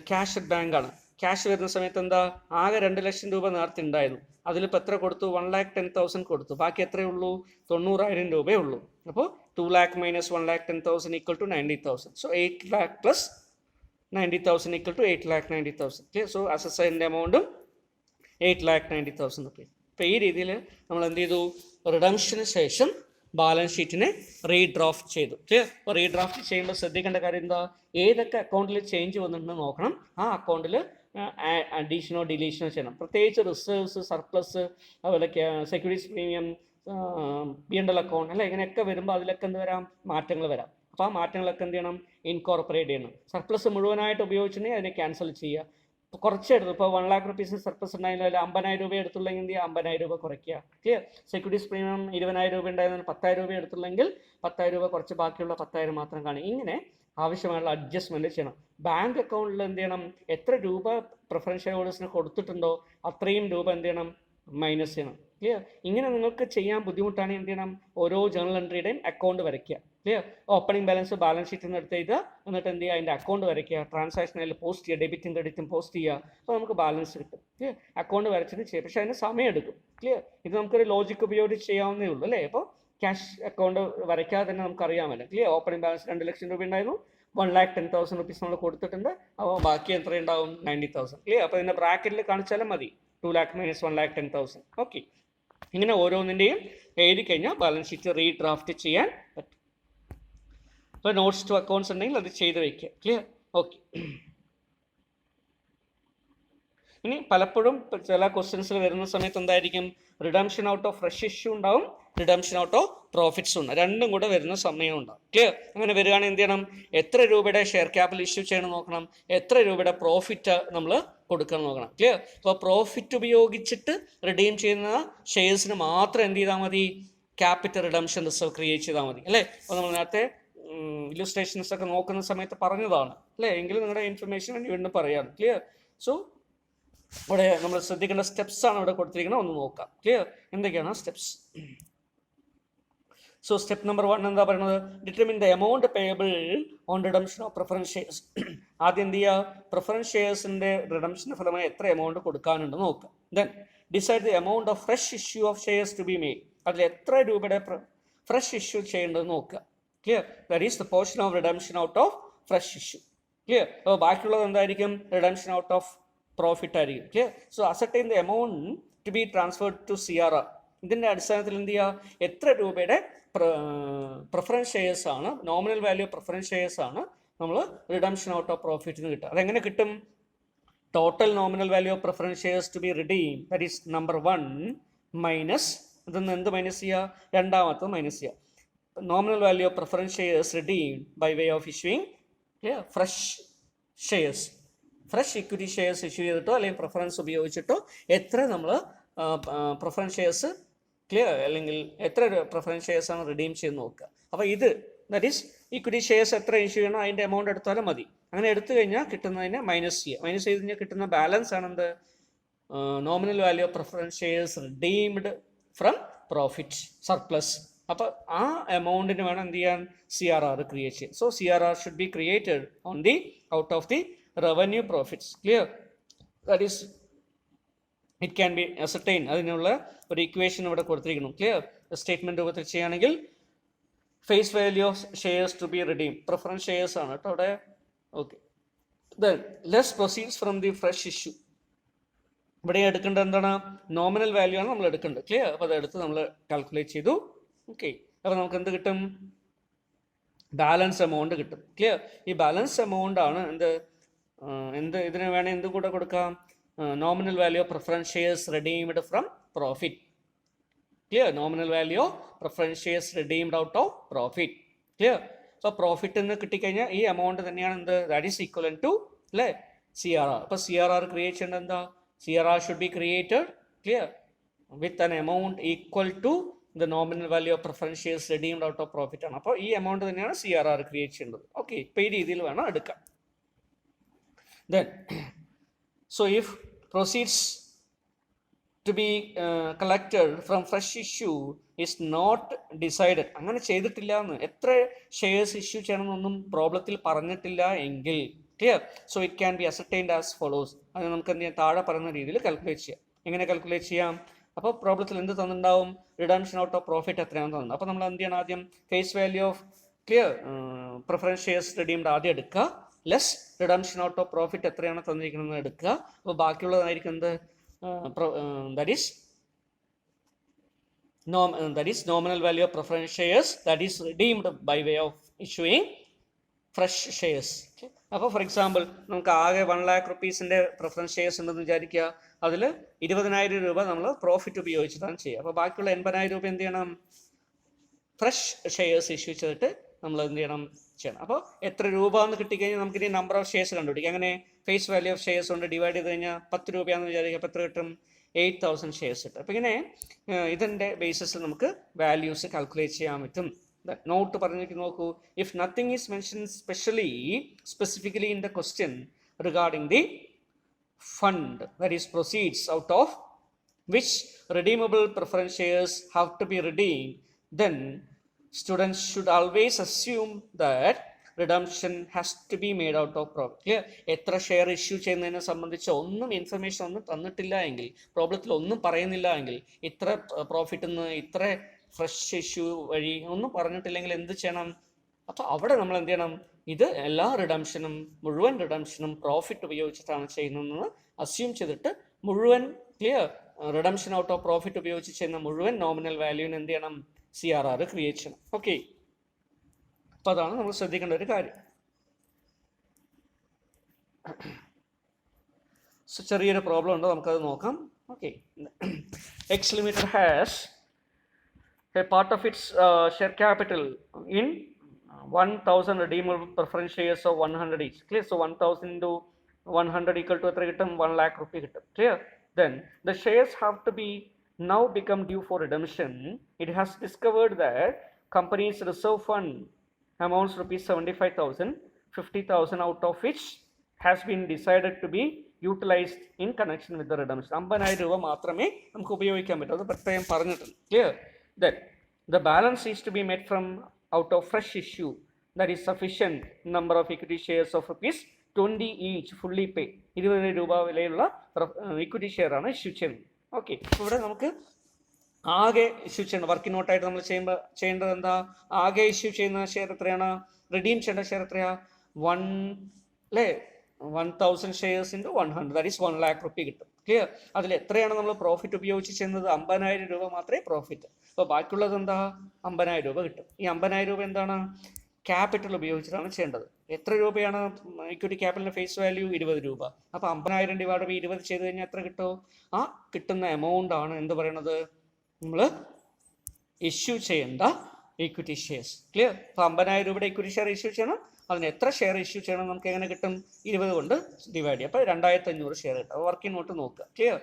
ക്യാഷ് അറ്റ് ബാങ്ക് ആണ്. ക്യാഷ് വരുന്ന സമയത്ത് എന്താ, ആകെ 2 ലക്ഷം രൂപ നേരത്തെ ഉണ്ടായിരുന്നു. അതിലിപ്പോൾ എത്ര കൊടുത്തു? 1,10,000 കൊടുത്തു. ബാക്കി എത്രയേ ഉള്ളൂ? 90,000 രൂപയേ ഉള്ളൂ. അപ്പോൾ 2 lakh minus 1,10,000 equal to 90,000. So 8 lakh plus 90,000 equal to 8,90,000. Okay, so അസറ്റ്സിൻ്റെ എമൗണ്ടും 8,90,000 rupees. ഇപ്പോൾ ഈ രീതിയിൽ നമ്മൾ എന്ത് ചെയ്തു? റിഡംഷന് ശേഷം ബാലൻസ് ഷീറ്റിനെ റീഡ്രാഫ്റ്റ് ചെയ്തു. അപ്പോൾ റീഡ്രാഫ്റ്റ് ചെയ്യുമ്പോൾ ശ്രദ്ധിക്കേണ്ട കാര്യം എന്താ, ഏതൊക്കെ അക്കൗണ്ടിൽ ചേഞ്ച് വന്നിട്ടുണ്ടെന്ന് നോക്കണം. ആ അക്കൗണ്ടിൽ അഡീഷനോ ഡിലീഷനോ ചെയ്യണം. പ്രത്യേകിച്ച് റിസർവ്സ്, സർപ്ലസ്, അതുപോലെ സെക്യൂരിറ്റീസ് പ്രീമിയം, P&L അക്കൗണ്ട് അല്ല, ഇങ്ങനെയൊക്കെ വരുമ്പോൾ അതിലൊക്കെ എന്ത് വരാം? മാറ്റങ്ങൾ വരാം. അപ്പോൾ ആ മാറ്റങ്ങളൊക്കെ എന്ത് ചെയ്യണം? ഇൻകോർപ്പറേറ്റ് ചെയ്യണം. സർപ്ലസ് മുഴുവനായിട്ട് ഉപയോഗിച്ചിട്ടുണ്ടെങ്കിൽ അതിനെ ക്യാൻസൽ ചെയ്യുക. കുറച്ച് എടുത്തു. ഇപ്പോൾ 1 lakh rupees സർപ്ലസ് ഉണ്ടായിരുന്നില്ല, 50,000 രൂപ എടുത്തുള്ളെങ്കിൽ 50,000 രൂപ കുറയ്ക്കുക. ക്ലിയർ. സെക്യൂരിറ്റീസ് പ്രീമിയം 20,000 രൂപ ഉണ്ടായിരുന്ന 10,000 രൂപ എടുത്തുള്ളെങ്കിൽ 10,000 രൂപ കുറച്ച്, ബാക്കിയുള്ള 10,000 മാത്രം കാണും. ഇങ്ങനെ ആവശ്യമായുള്ള അഡ്ജസ്റ്റ്മെൻറ്റ് ചെയ്യണം. ബാങ്ക് അക്കൗണ്ടിൽ എന്ത് ചെയ്യണം? എത്ര രൂപ പ്രിഫറൻസ് ഷെയർ ഹോൾഡേഴ്സിന് കൊടുത്തിട്ടുണ്ടോ അത്രയും രൂപ എന്ത് ചെയ്യണം? മൈനസ് ചെയ്യണം. ക്ലിയർ. ഇങ്ങനെ നിങ്ങൾക്ക് ചെയ്യാൻ ബുദ്ധിമുട്ടാണെങ്കിൽ എന്ത് ചെയ്യണം? ഓരോ ജേർണൽ എൻട്രിയുടെയും അക്കൗണ്ട് വരയ്ക്കുക. ക്ലിയർ. ഓപ്പണിംഗ് ബാലൻസ് ബാലൻസ് ഷീറ്റിൽ നിന്ന് എടുത്ത് ചെയ്ത് എന്നിട്ട് എന്ത് ചെയ്യുക? അതിൻ്റെ അക്കൗണ്ട് വരയ്ക്കുക. ട്രാൻസാക്ഷനിൽ പോസ്റ്റ് ചെയ്യുക, ഡെബിറ്റും ക്രെഡിറ്റും പോസ്റ്റ് ചെയ്യുക. അപ്പോൾ നമുക്ക് ബാലൻസ് കിട്ടും. ക്ലിയർ. അക്കൗണ്ട് വരച്ചിട്ട് ചെയ്യും. പക്ഷേ അതിന് സമയം എടുക്കും. ക്ലിയർ. ഇത് നമുക്കൊരു ലോജിക്ക് ഉപയോഗിച്ച് ചെയ്യാവുന്നേ ഉള്ളൂ അല്ലേ? അപ്പോൾ ക്യാഷ് അക്കൗണ്ട് വരയ്ക്കാതെ തന്നെ നമുക്കറിയാമല്ലോ. ക്ലിയർ. ഓപ്പണിംഗ് ബാലൻസ് 2 ലക്ഷം രൂപ ഉണ്ടായിരുന്നു, 1,10,000 rupees നമ്മൾ കൊടുത്തിട്ടുണ്ട്. അപ്പോൾ ബാക്കി എത്ര ഉണ്ടാവും? 90,000. ക്ലിയർ. അപ്പോൾ ഇതിൻ്റെ ബ്രാക്കറ്റിൽ കാണിച്ചാലും മതി. 2 lakh minus 1,10,000. ഓക്കെ. ഇങ്ങനെ ഓരോന്നിൻ്റെയും എഴുതി കഴിഞ്ഞാൽ ബാലൻസ് ഷീറ്റ് റീഡ്രാഫ്റ്റ് ചെയ്യാൻ പറ്റും. അപ്പോൾ നോട്ട്സ് ടു അക്കൗണ്ട്സ് ഉണ്ടെങ്കിൽ അത് ചെയ്ത് വയ്ക്കുക. ക്ലിയർ. ഓക്കെ. ഇനി പലപ്പോഴും ചില ക്വസ്റ്റ്യൻസിൽ വരുന്ന സമയത്ത് എന്തായിരിക്കും? Redemption out of fresh issue ഉണ്ടാവും, റിഡംഷൻ ഔട്ട് ഓഫ് പ്രോഫിറ്റ്സ് ഉണ്ട്. രണ്ടും കൂടെ വരുന്ന സമയം ഉണ്ടാവും. ക്ലിയർ. അങ്ങനെ വരികയാണെങ്കിൽ എന്ത് ചെയ്യണം? എത്ര രൂപയുടെ ഷെയർ ക്യാപിറ്റൽ ഇഷ്യൂ ചെയ്യണം നോക്കണം, എത്ര രൂപയുടെ പ്രോഫിറ്റ് നമ്മൾ കൊടുക്കണം നോക്കണം. ക്ലിയർ. അപ്പോൾ പ്രോഫിറ്റ് ഉപയോഗിച്ചിട്ട് റിഡീം ചെയ്യുന്ന ഷെയർസിന് മാത്രം എന്ത് ചെയ്താൽ മതി? ക്യാപിറ്റൽ റിഡംഷൻ റിസർവ് ക്രിയേറ്റ് ചെയ്താൽ മതി അല്ലേ? അപ്പോൾ നമ്മൾ നേരത്തെ ഇല്ലുസ്ട്രേഷൻസ് ഒക്കെ നോക്കുന്ന സമയത്ത് പറഞ്ഞതാണ് അല്ലേ? എങ്കിലും നിങ്ങളുടെ ഇൻഫർമേഷൻ വേണ്ടി വീണ്ടും പറയാം. ക്ലിയർ. സോ ഇവിടെ നമ്മൾ ശ്രദ്ധിക്കേണ്ട സ്റ്റെപ്സ് ആണ് ഇവിടെ കൊടുത്തിരിക്കുന്നത്. ഒന്ന് നോക്കാം. ക്ലിയർ. എന്തൊക്കെയാണ് സ്റ്റെപ്സ്? സോ സ്റ്റെപ്പ് നമ്പർ 1 എന്താ പറയുന്നത്? Determine the amount payable on redemption of preference shares. ആദ്യം എന്ത് ചെയ്യുക? പ്രിഫറൻസ് ഷെയർസിൻ്റെ റിഡംഷന് ഫലമായി എത്ര എമൗണ്ട് കൊടുക്കാനുണ്ട് നോക്കുക. Then decide the amount of fresh issue of shares to be made. അതിൽ എത്ര രൂപയുടെ ഫ്രഷ് ഇഷ്യൂ ചെയ്യേണ്ടത് നോക്കുക. Clear. That is the portion of redemption out of fresh issue. Clear. അപ്പോൾ ബാക്കിയുള്ളത് എന്തായിരിക്കും? റിഡംഷൻ ഔട്ട് ഓഫ് പ്രോഫിറ്റ് ആയിരിക്കും. Clear. So ascertain the amount to be transferred to CRR. ഇതിൻ്റെ അടിസ്ഥാനത്തിൽ എന്ത് ചെയ്യുക? എത്ര രൂപയുടെ പ്രിഫറൻസ് ഷെയർസ് ആണ്, നോമിനൽ വാല്യൂ പ്രിഫറൻസ് ഷെയർസ് ആണ് നമ്മൾ റിഡംഷൻ ഔട്ട് ഓഫ് പ്രോഫിറ്റിന് കിട്ടുക. അതെങ്ങനെ കിട്ടും? Total nominal value of preference shares to be redeem, that is number 1 minus ഇതൊന്ന് എന്ത് മൈനസ് ചെയ്യുക? രണ്ടാമത്തെ മൈനസ് ചെയ്യുക. Nominal value of preference shares redeem by way of issuing fresh shares. Fresh equity shares issue ചെയ്തിട്ടോ അല്ലെങ്കിൽ preference ഉപയോഗിച്ചിട്ടോ എത്ര നമ്മൾ preference shares clear അല്ലെങ്കിൽ എത്ര പ്രിഫറൻസ് ഷെയർസ് ആണ് റിഡീം ചെയ്ത് നോക്കുക. അപ്പോൾ ഇത് ദാറ്റ് ഈസ് ഇക്വിറ്റി ഷെയർസ് എത്ര ഇഷ്യൂ ചെയ്യണോ അതിൻ്റെ എമൗണ്ട് എടുത്താലും മതി. അങ്ങനെ എടുത്തു കഴിഞ്ഞാൽ കിട്ടുന്നതിനെ മൈനസ് ചെയ്യുക. മൈനസ് ചെയ്ത് കഴിഞ്ഞാൽ കിട്ടുന്ന ബാലൻസ് ആണെന്ത്? Nominal value of preference shares redeemed from profit surplus. അപ്പോൾ ആ എമൗണ്ടിന് വേണം എന്ത് ചെയ്യാൻ? CRR ക്രിയേറ്റ് ചെയ്യാൻ. So CRR should be created on the out of the revenue profits. Clear. That is it can be ascertain. അതിനുള്ള ഒരു ഇക്വേഷൻ ഇവിടെ കൊടുത്തിരിക്കുന്നു. ക്ലിയർ. സ്റ്റേറ്റ്മെൻറ്റ് രൂപത്തിൽ ചെയ്യുകയാണെങ്കിൽ face value of shares to be redeem, preference shares ആണ് കേട്ടോ അവിടെ. Okay. Then less proceeds from the fresh issue. ഇവിടെ എടുക്കേണ്ടത് എന്താണ്? നോമിനൽ വാല്യൂ ആണ് നമ്മൾ എടുക്കേണ്ടത്. ക്ലിയർ. അപ്പോൾ അതെടുത്ത് നമ്മൾ കാൽക്കുലേറ്റ് ചെയ്തു. ഓക്കെ. അപ്പോൾ നമുക്ക് എന്ത് കിട്ടും? ബാലൻസ് എമൗണ്ട് കിട്ടും. ക്ലിയർ. ഈ ബാലൻസ് എമൗണ്ട് ആണ് ഇതിന് വേണേൽ എന്ത് കൂടെ കൊടുക്കാം? Nominal value of preference shares redeemed from profit. Clear. Nominal value of preference shares redeemed out of profit. Clear. അപ്പോൾ പ്രോഫിറ്റ് എന്ന് കിട്ടിക്കഴിഞ്ഞാൽ ഈ എമൗണ്ട് തന്നെയാണ് എന്ത്? ദാറ്റ് ഈസ് ഈക്വലൻ ടു അല്ലേ CRR. അപ്പോൾ CRR ക്രിയേറ്റ് ചെയ്യേണ്ടത് എന്താ? CRR should be created clear with an amount equal to the nominal value of preference shares redeemed out of profit ആണ്. അപ്പോൾ ഈ എമൗണ്ട് തന്നെയാണ് CRR ക്രിയേറ്റ് ചെയ്യേണ്ടത്. ഓക്കെ. ഇപ്പോൾ ഈ രീതിയിൽ വേണം എടുക്കാം. Then So if proceeds to be collected from fresh issue is not decided, അങ്ങനെ ചെയ്തിട്ടില്ല എന്ന്, എത്ര ഷെയർസ് ഇഷ്യൂ ചെയ്യണമെന്നൊന്നും പ്രോബ്ലത്തിൽ പറഞ്ഞിട്ടില്ല എങ്കിൽ, clear, so it can B ascertained as follows. അത് നമുക്ക് എന്ത് ചെയ്യാം, താഴെ പറയുന്ന രീതിയിൽ കാൽക്കുലേറ്റ് ചെയ്യാം. എങ്ങനെ കാൽക്കുലേറ്റ് ചെയ്യാം? അപ്പോൾ പ്രോബ്ലത്തിൽ എന്ത് തന്നിട്ടുണ്ടാവും? റിഡംഷൻ ഔട്ട് ഓഫ് പ്രോഫിറ്റ് എത്രയാണെന്ന് തന്നിട്ടുണ്ട്. അപ്പോൾ നമ്മൾ എന്ത് ചെയ്യണം? ആദ്യം face value of clear preference shares redeemed ആദ്യം എടുക്കുക, less redemption out of profit എത്രയാണ് തന്നിരിക്കുന്നത് എടുക്കുക. അപ്പോൾ ബാക്കിയുള്ളതായിരിക്കും എന്ത്? That is nominal value of preference shares that is redeemed by way of issuing fresh shares. അപ്പോൾ ഫോർ എക്സാമ്പിൾ നമുക്ക് ആകെ 1 lakh rupeesൻ്റെ പ്രിഫറൻസ് ഷെയർസ് ഉണ്ടെന്ന് വിചാരിക്കുക. അതിൽ 20,000 രൂപ നമ്മൾ പ്രോഫിറ്റ് ഉപയോഗിച്ചിട്ടാണ് ചെയ്യുക. അപ്പോൾ ബാക്കിയുള്ള 80,000 രൂപ എന്ത് ചെയ്യണം? ഫ്രഷ് ഷെയർസ് ഇഷ്യൂ ചെയ്തിട്ട് നമ്മൾ എന്ത് ചെയ്യണം? ചെയ്യണം. അപ്പോൾ എത്ര രൂപ എന്ന് കിട്ടിക്കഴിഞ്ഞാൽ നമുക്കിനി നമ്പർ ഓഫ് ഷെയർസ് കണ്ടുപിടിക്കാം. അങ്ങനെ ഫേസ് വാല്യൂ ഓഫ് ഷെയർസ് കൊണ്ട് ഡിവൈഡ് ചെയ്ത് കഴിഞ്ഞാൽ 10 രൂപയാണെന്ന് വിചാരിക്കുക. അപ്പോൾ എത്ര കിട്ടും? 8,000 ഷെയർസ് കിട്ടും. അപ്പോൾ ഇങ്ങനെ ഇതിൻ്റെ ബേസിസിൽ നമുക്ക് വാല്യൂസ് കാൽക്കുലേറ്റ് ചെയ്യാൻ പറ്റും. നോട്ട് പറഞ്ഞിട്ട് നോക്കൂ. If nothing is mention specifically in the question regarding the fund that is proceeds out of which redeemable preference shares have to be redeemed, then students should always assume that redemption has to be made out of profit. എത്ര share issue ചെയ്യുന്നതിനെ സംബന്ധിച്ച് ഒന്നും information ഒന്നും തന്നിട്ടില്ല എങ്കിൽ, പ്രോബ്ലത്തിൽ ഒന്നും പറയുന്നില്ല എങ്കിൽ, ഇത്ര പ്രോഫിറ്റ് നിന്ന് ഇത്ര ഫ്രഷ് ഇഷ്യൂ വഴി ഒന്നും പറഞ്ഞിട്ടില്ലെങ്കിൽ എന്ത് ചെയ്യണം? അപ്പോൾ അവിടെ നമ്മൾ എന്ത് ചെയ്യണം? ഇത് എല്ലാ റിഡംഷനും, മുഴുവൻ റിഡംഷനും പ്രോഫിറ്റ് ഉപയോഗിച്ചിട്ടാണ് ചെയ്യുന്നതെന്ന് അസ്യൂം ചെയ്തിട്ട് മുഴുവൻ clear redemption out of profit ഉപയോഗിച്ച് ചെയ്യുന്ന മുഴുവൻ നോമിനൽ വാല്യൂവിന് എന്ത് ചെയ്യണം? CRR ക്രിയേറ്റ് ചെയ്യണം. ഓക്കെ, അപ്പോൾ അതാണ് നമ്മൾ ശ്രദ്ധിക്കേണ്ട ഒരു കാര്യം. സോ ചെറിയൊരു പ്രോബ്ലം ഉണ്ട്, നമുക്കത് നോക്കാം. Okay, X limited has A part of its share capital in 1,000 redeemable preference shares of 100 each. Clear? So 1,000 into 100 equal to എത്ര കിട്ടും? 1 lakh rupee കിട്ടും. Clear? Then the shares have to be now become due for redemption. It has discovered that company's reserve fund amounts rupees 75,000, 50,000 out of which has been decided to be utilized in connection with the redemption. 50,000 രൂപ മാത്രമേ നമുക്ക് ഉപയോഗിക്കാൻ പറ്റൂ, അത് പ്രത്യേകം പറഞ്ഞിട്ടുണ്ട്. Clear? Then the balance is to be made from out of fresh issue, that is sufficient number of equity shares of rupees 20 each fully pay. 20 രൂപ വിലയുള്ള ഇക്വിറ്റി ഷെയർ ആണ് ഇഷ്യൂ ചെയ്യുന്നത്. ഓക്കെ, ഇവിടെ നമുക്ക് ആകെ ഇഷ്യൂ ചെയ്യണം. വർക്കിംഗ് നോട്ടായിട്ട് നമ്മൾ ചെയ്യേണ്ടത് എന്താ? ആകെ ഇഷ്യൂ ചെയ്യുന്ന ഷെയർ എത്രയാണ്? റിഡീം ചെയ്യേണ്ട ഷെയർ എത്രയാ? 1,000 shares into 100, that is 1 lakh rupee കിട്ടും. ക്ലിയർ? അതിൽ എത്രയാണ് നമ്മൾ പ്രോഫിറ്റ് ഉപയോഗിച്ച് ചെയ്യുന്നത്? 50,000 രൂപ മാത്രമേ പ്രോഫിറ്റ്. അപ്പോൾ ബാക്കിയുള്ളത് എന്താ? 50,000 രൂപ കിട്ടും. ഈ 50,000 രൂപ എന്താണ്? ക്യാപിറ്റൽ ഉപയോഗിച്ചിട്ടാണ് ചെയ്യേണ്ടത്. എത്ര രൂപയാണ് ഇക്വിറ്റി ക്യാപിറ്റലിൻ്റെ ഫേസ് വാല്യൂ? 20 രൂപ. അപ്പോൾ 50,000 ഡിവൈഡ് ബൈ 20 ചെയ്ത് കഴിഞ്ഞാൽ എത്ര കിട്ടും? ആ കിട്ടുന്ന എമൗണ്ട് ആണ് എന്ത് പറയണത്? നമ്മൾ ഇഷ്യൂ ചെയ്യേണ്ട ഇക്വിറ്റി ഷെയർസ്. ക്ലിയർ? അപ്പോൾ 50,000 രൂപയുടെ ഇക്വിറ്റി ഷെയർ ഇഷ്യൂ ചെയ്യണം. അതിന് എത്ര ഷെയർ ഇഷ്യൂ ചെയ്യണം? നമുക്ക് എങ്ങനെ കിട്ടും? 20 കൊണ്ട് ഡിവൈഡ് ചെയ്യും. അപ്പോൾ 2,500 ഷെയർ കിട്ടും. അപ്പോൾ വർക്കിംഗ് നോട്ട് നോക്കുക. Clear?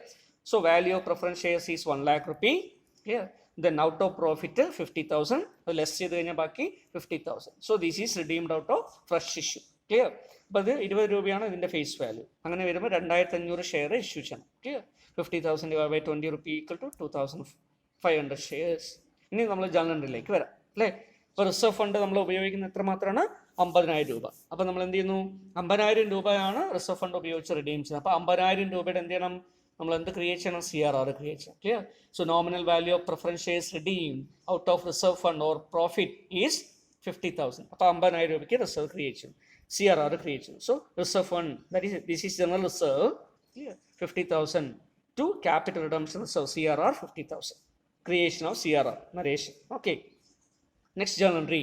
So value of preference shares is 1 lakh rupee. Clear? Then out of profit 50,000, അത് ലെസ് ചെയ്ത് കഴിഞ്ഞാൽ ബാക്കി 50,000. So this is redeemed out of fresh issue. Clear? അപ്പോൾ അത് 20 രൂപയാണ് ഇതിൻ്റെ ഫേസ് വാല്യൂ. അങ്ങനെ വരുമ്പോൾ 2,500 ഷെയർ ഇഷ്യൂ ചെയ്യണം. Clear? 50,000 divide by 20 rupee equal to 2,500 shares. ഇനി നമ്മൾ ജനറൽ എൻട്രിയിലേക്ക് വരാം. അല്ലേ? ഇപ്പോൾ റിസർവ് ഫണ്ട് നമ്മൾ ഉപയോഗിക്കുന്ന എത്ര മാത്രമാണ്? 50,000 രൂപ. അപ്പോൾ നമ്മൾ എന്ത് ചെയ്യുന്നു? 50,000 രൂപയാണ് റിസർവ് ഫണ്ട് ഉപയോഗിച്ച് റിഡീം ചെയ്യുന്നത്. അപ്പോൾ 50,000 രൂപയുടെ എന്ത് ചെയ്യണം? നമ്മൾ എന്ത് ക്രിയേറ്റ് ചെയ്യണം? CRR ക്രിയേറ്റ് ചെയ്യണം. Clear? So nominal value of preference shares redeemed out of reserve fund or profit is 50,000. അപ്പോൾ 50,000 രൂപയ്ക്ക് റിസർവ് ക്രിയേറ്റ് ചെയ്യും, CRR ക്രിയേറ്റ് ചെയ്യും. So reserve fund this is general reserve. Clear? 50,000 to capital redemption reserve, CRR 50,000. Creation of CRR narration. Okay, next journal entry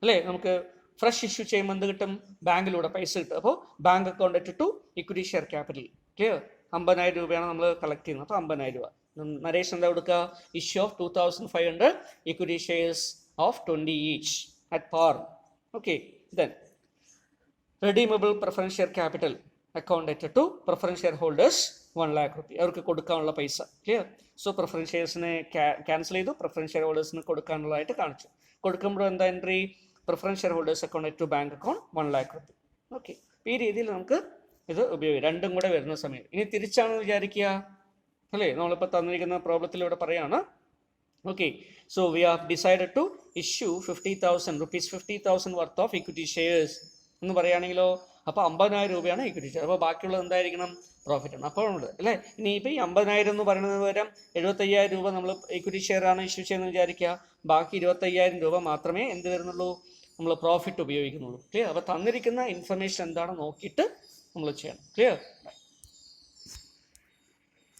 അല്ലേ? നമുക്ക് fresh issue ചെയ്യുമ്പോൾ എന്ത് കിട്ടും? ബാങ്കിലൂടെ പൈസ കിട്ടും. അപ്പോൾ bank account to equity share capital. Clear? 50,000 രൂപയാണ് നമ്മൾ കളക്ട് ചെയ്യുന്നത്. അപ്പോൾ 50,000 രൂപ. നരേഷൻ എന്താ കൊടുക്കുക? Issue of 2,500 equity shares of 20 each at par. Okay, then redeemable preference share capital accounted to preference shareholders 1 lakh rupee. അവർക്ക് കൊടുക്കാനുള്ള പൈസ. ക്ലിയർ? സോ പ്രിഫറൻസ് ഷെയർസിനെ ക്യാൻസൽ ചെയ്തു, പ്രിഫറൻസ് ഷെയർ ഹോൾഡേഴ്സിന് കൊടുക്കാനുള്ളതായിട്ട് കാണിച്ചു. കൊടുക്കുമ്പോൾ എന്താ entry? Preference share holders account to bank account 1 lakh rupee. Okay, ഈ രീതിയിൽ നമുക്ക് ഇത് ഉപയോഗിക്കും, രണ്ടും കൂടെ വരുന്ന സമയത്ത്. ഇനി തിരിച്ചാണെന്ന് വിചാരിക്കുക അല്ലേ, നമ്മളിപ്പോൾ തന്നിരിക്കുന്ന പ്രോബ്ലത്തിൽ ഇവിടെ പറയാണ്. Okay, so we have decided to issue 50,000 rupees 50,000 worth of equity shares എന്ന് പറയുകയാണെങ്കിലോ, അപ്പോൾ 50,000 രൂപയാണ് ഇക്വിറ്റി ഷെയർ. അപ്പോൾ ബാക്കിയുള്ളത് എന്തായിരിക്കണം? പ്രോഫിറ്റ് ആണ്. അപ്പോൾ ഉണ്ട് അല്ലേ. ഇനിയിപ്പോൾ ഈ 50,000 എന്ന് പറയുന്നത് പകരം 75,000 രൂപ നമ്മൾ ഇക്വിറ്റി ഷെയർ ആണ് ഇഷ്യൂ ചെയ്യുന്നത് വിചാരിക്കുക. ബാക്കി 25,000 രൂപ മാത്രമേ എന്ത് വരുന്നുള്ളൂ? നമ്മൾ പ്രോഫിറ്റ് ഉപയോഗിക്കുന്നുള്ളൂ. ക്ലിയർ? അപ്പോൾ തന്നിരിക്കുന്ന ഇൻഫർമേഷൻ എന്താണെന്ന് നോക്കിയിട്ട് നമ്മൾ ചെയ്യണം. ക്ലിയർ?